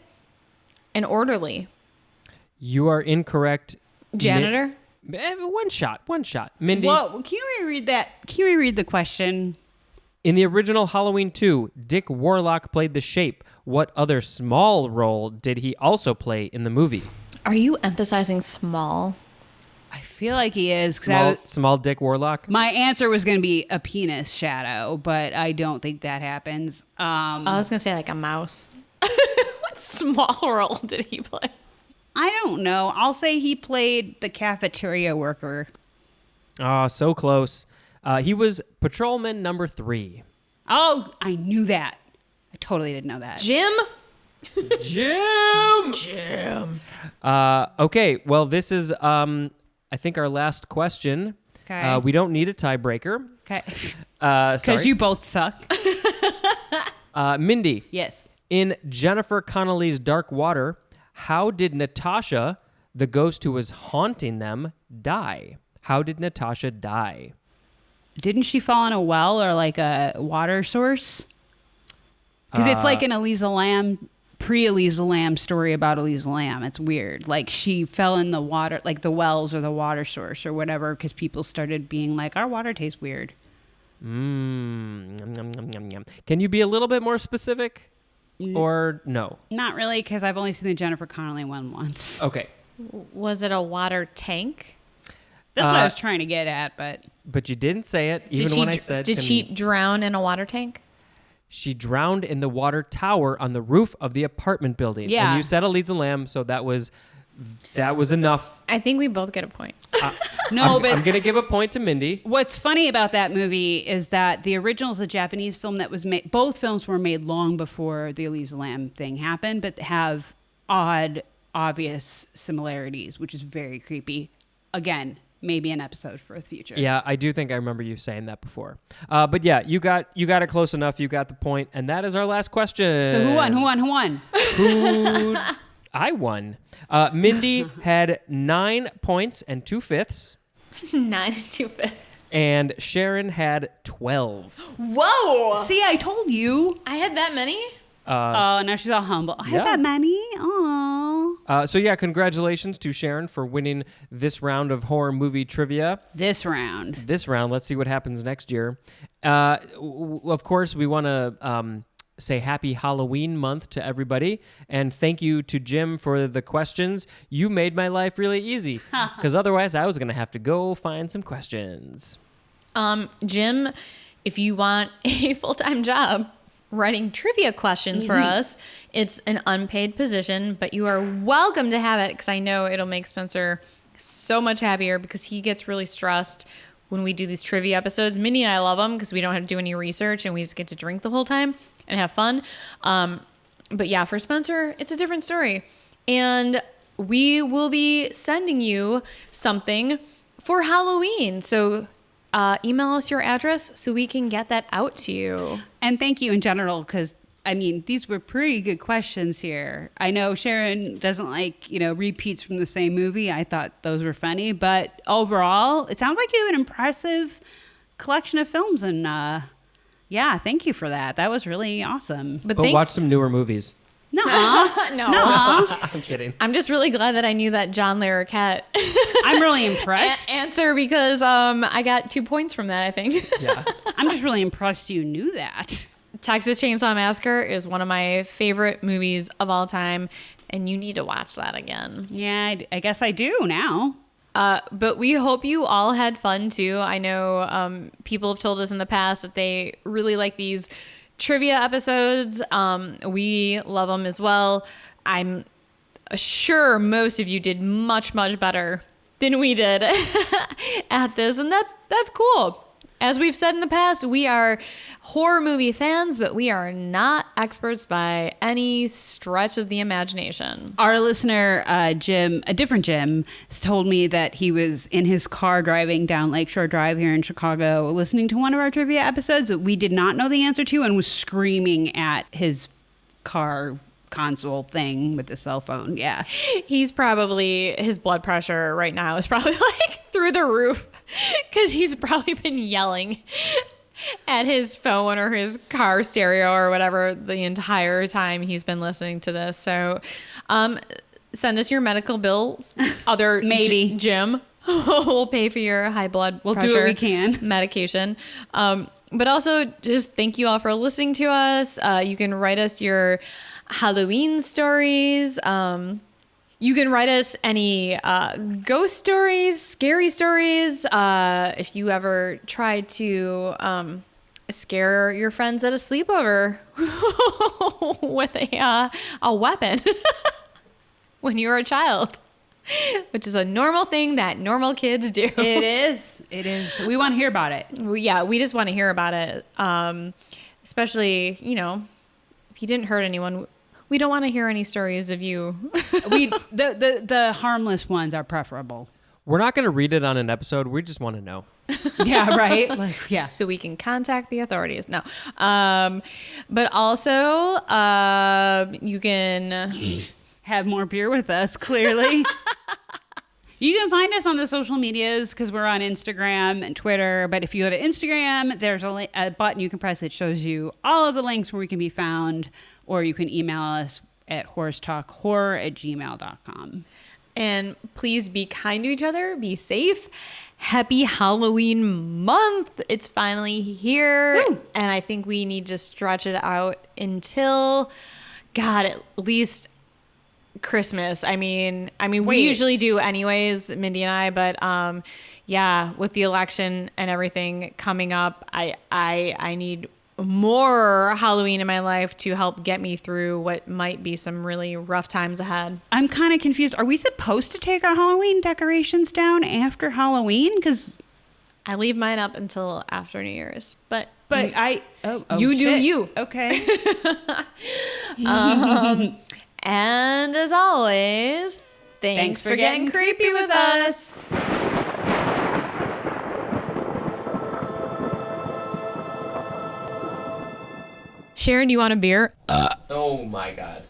an orderly. You are incorrect. Janitor? One shot. Mindy, Well, can you reread that? Can you reread the question? in the original Halloween 2, Dick Warlock played the Shape. What other small role did he also play in the movie? Are you emphasizing small? I feel like he is. 'Cause Small Dick Warlock? my answer was going to be a penis shadow, but I don't think that happens. I was going to say like a mouse. What small role did he play? I don't know. I'll say he played the cafeteria worker. Oh, so close. He was patrolman number 3. Oh, I knew that. I totally didn't know that. Jim? Jim! Okay, well, this is, I think, our last question. Okay. We don't need a tiebreaker. Okay. Sorry. Because you both suck. Mindy, Yes. in Jennifer Connelly's Dark Water, how did Natasha, the ghost who was haunting them, die? How did Natasha die? Didn't she fall in a well or like a water source? Because it's like an Elisa Lamb, pre-Elisa Lamb story about Elisa Lamb. It's weird. Like she fell in the water, like the wells or the water source or whatever, because people started being like, our water tastes weird. Yum, yum, yum, yum, yum. Can you be a little bit more specific? Or no? Not really, because I've only seen the Jennifer Connelly one once. Okay. Was it a water tank? That's what I was trying to get at, but... But you didn't say it, even when I said... Did she drown in a water tank? She drowned in the water tower on the roof of the apartment building. Yeah. And you said Elisa Lamb, so that was enough. I think we both get a point. No, but... I'm going to give a point to Mindy. What's funny about that movie is that the original is a Japanese film that was made... Both films were made long before the Elisa Lamb thing happened, but have odd, obvious similarities, which is very creepy. Again... Maybe an episode for the future. Yeah, I do think I remember you saying that before. But yeah, you got it close enough. You got the point, and that is our last question. So who won? I won. Mindy had 9 points and 2/5, 9 2/5. and Sharon had 12. Whoa! See, I told you. I had that many? Oh, now she's all humble. I yeah. had that many? Aw. So yeah, congratulations to Sharon for winning this round of horror movie trivia. This round. Let's see what happens next year. Of course, we want to say happy Halloween month to everybody. And thank you to Jim for the questions. You made my life really easy because otherwise I was going to have to go find some questions. Jim, if you want a full-time job writing trivia questions for us, it's an unpaid position, but you are welcome to have it because I know it'll make Spencer so much happier because he gets really stressed when we do these trivia episodes. Mindy and I love them because we don't have to do any research and we just get to drink the whole time and have fun. But yeah, for Spencer, it's a different story. And we will be sending you something for Halloween. So email us your address so we can get that out to you. And thank you in general, because, I mean, these were pretty good questions here. I know Sharon doesn't like, repeats from the same movie. I thought those were funny. But overall, it sounds like you have an impressive collection of films. And, yeah, thank you for that. That was really awesome. But watch some newer movies. Nuh-uh. No. I'm kidding. I'm just really glad that I knew that John Larroquette I'm really impressed. answer because I got 2 points from that, I think. Yeah. I'm just really impressed you knew that. Texas Chainsaw Massacre is one of my favorite movies of all time, and you need to watch that again. Yeah, I guess I do now. But we hope you all had fun, too. I know people have told us in the past that they really like these trivia episodes. We love them as well. I'm sure most of you did much, much better than we did at this, and that's cool. As we've said in the past, we are horror movie fans, but we are not experts by any stretch of the imagination. Our listener, Jim, a different Jim, has told me that he was in his car driving down Lakeshore Drive here in Chicago, listening to one of our trivia episodes that we did not know the answer to, and was screaming at his car console thing with the cell phone. Yeah. His blood pressure right now is probably like through the roof because he's probably been yelling at his phone or his car stereo or whatever the entire time he's been listening to this. So send us your medical bills, other Maybe. Jim. We'll pay for your high blood We'll pressure do what we can. medication. But also just thank you all for listening to us. You can write us your Halloween stories. You can write us any ghost stories, scary stories. If you ever tried to scare your friends at a sleepover with a weapon when you were a child, which is a normal thing that normal kids do. It is. It is. We want to hear about it. We just want to hear about it. Especially, if you didn't hurt anyone. We don't want to hear any stories of you. The harmless ones are preferable. We're not going to read it on an episode. We just want to know. Yeah, right. Yeah. So we can contact the authorities. No. But also, you can Have more beer with us, clearly. You can find us on the social medias because we're on Instagram and Twitter. But if you go to Instagram, there's a button you can press that shows you all of the links where we can be found. Or you can email us at whorestalkhorror@gmail.com. And please be kind to each other. Be safe. Happy Halloween month. It's finally here. Woo. And I think we need to stretch it out until, God, at least Christmas. I mean, we usually do anyways, Mindy and I, but with the election and everything coming up, I need more Halloween in my life to help get me through what might be some really rough times ahead. I'm kind of confused. Are we supposed to take our Halloween decorations down after Halloween? Because I leave mine up until after New Year's, but you do you. Okay. And as always, thanks for getting creepy with us. Sharon, do you want a beer? Oh my God.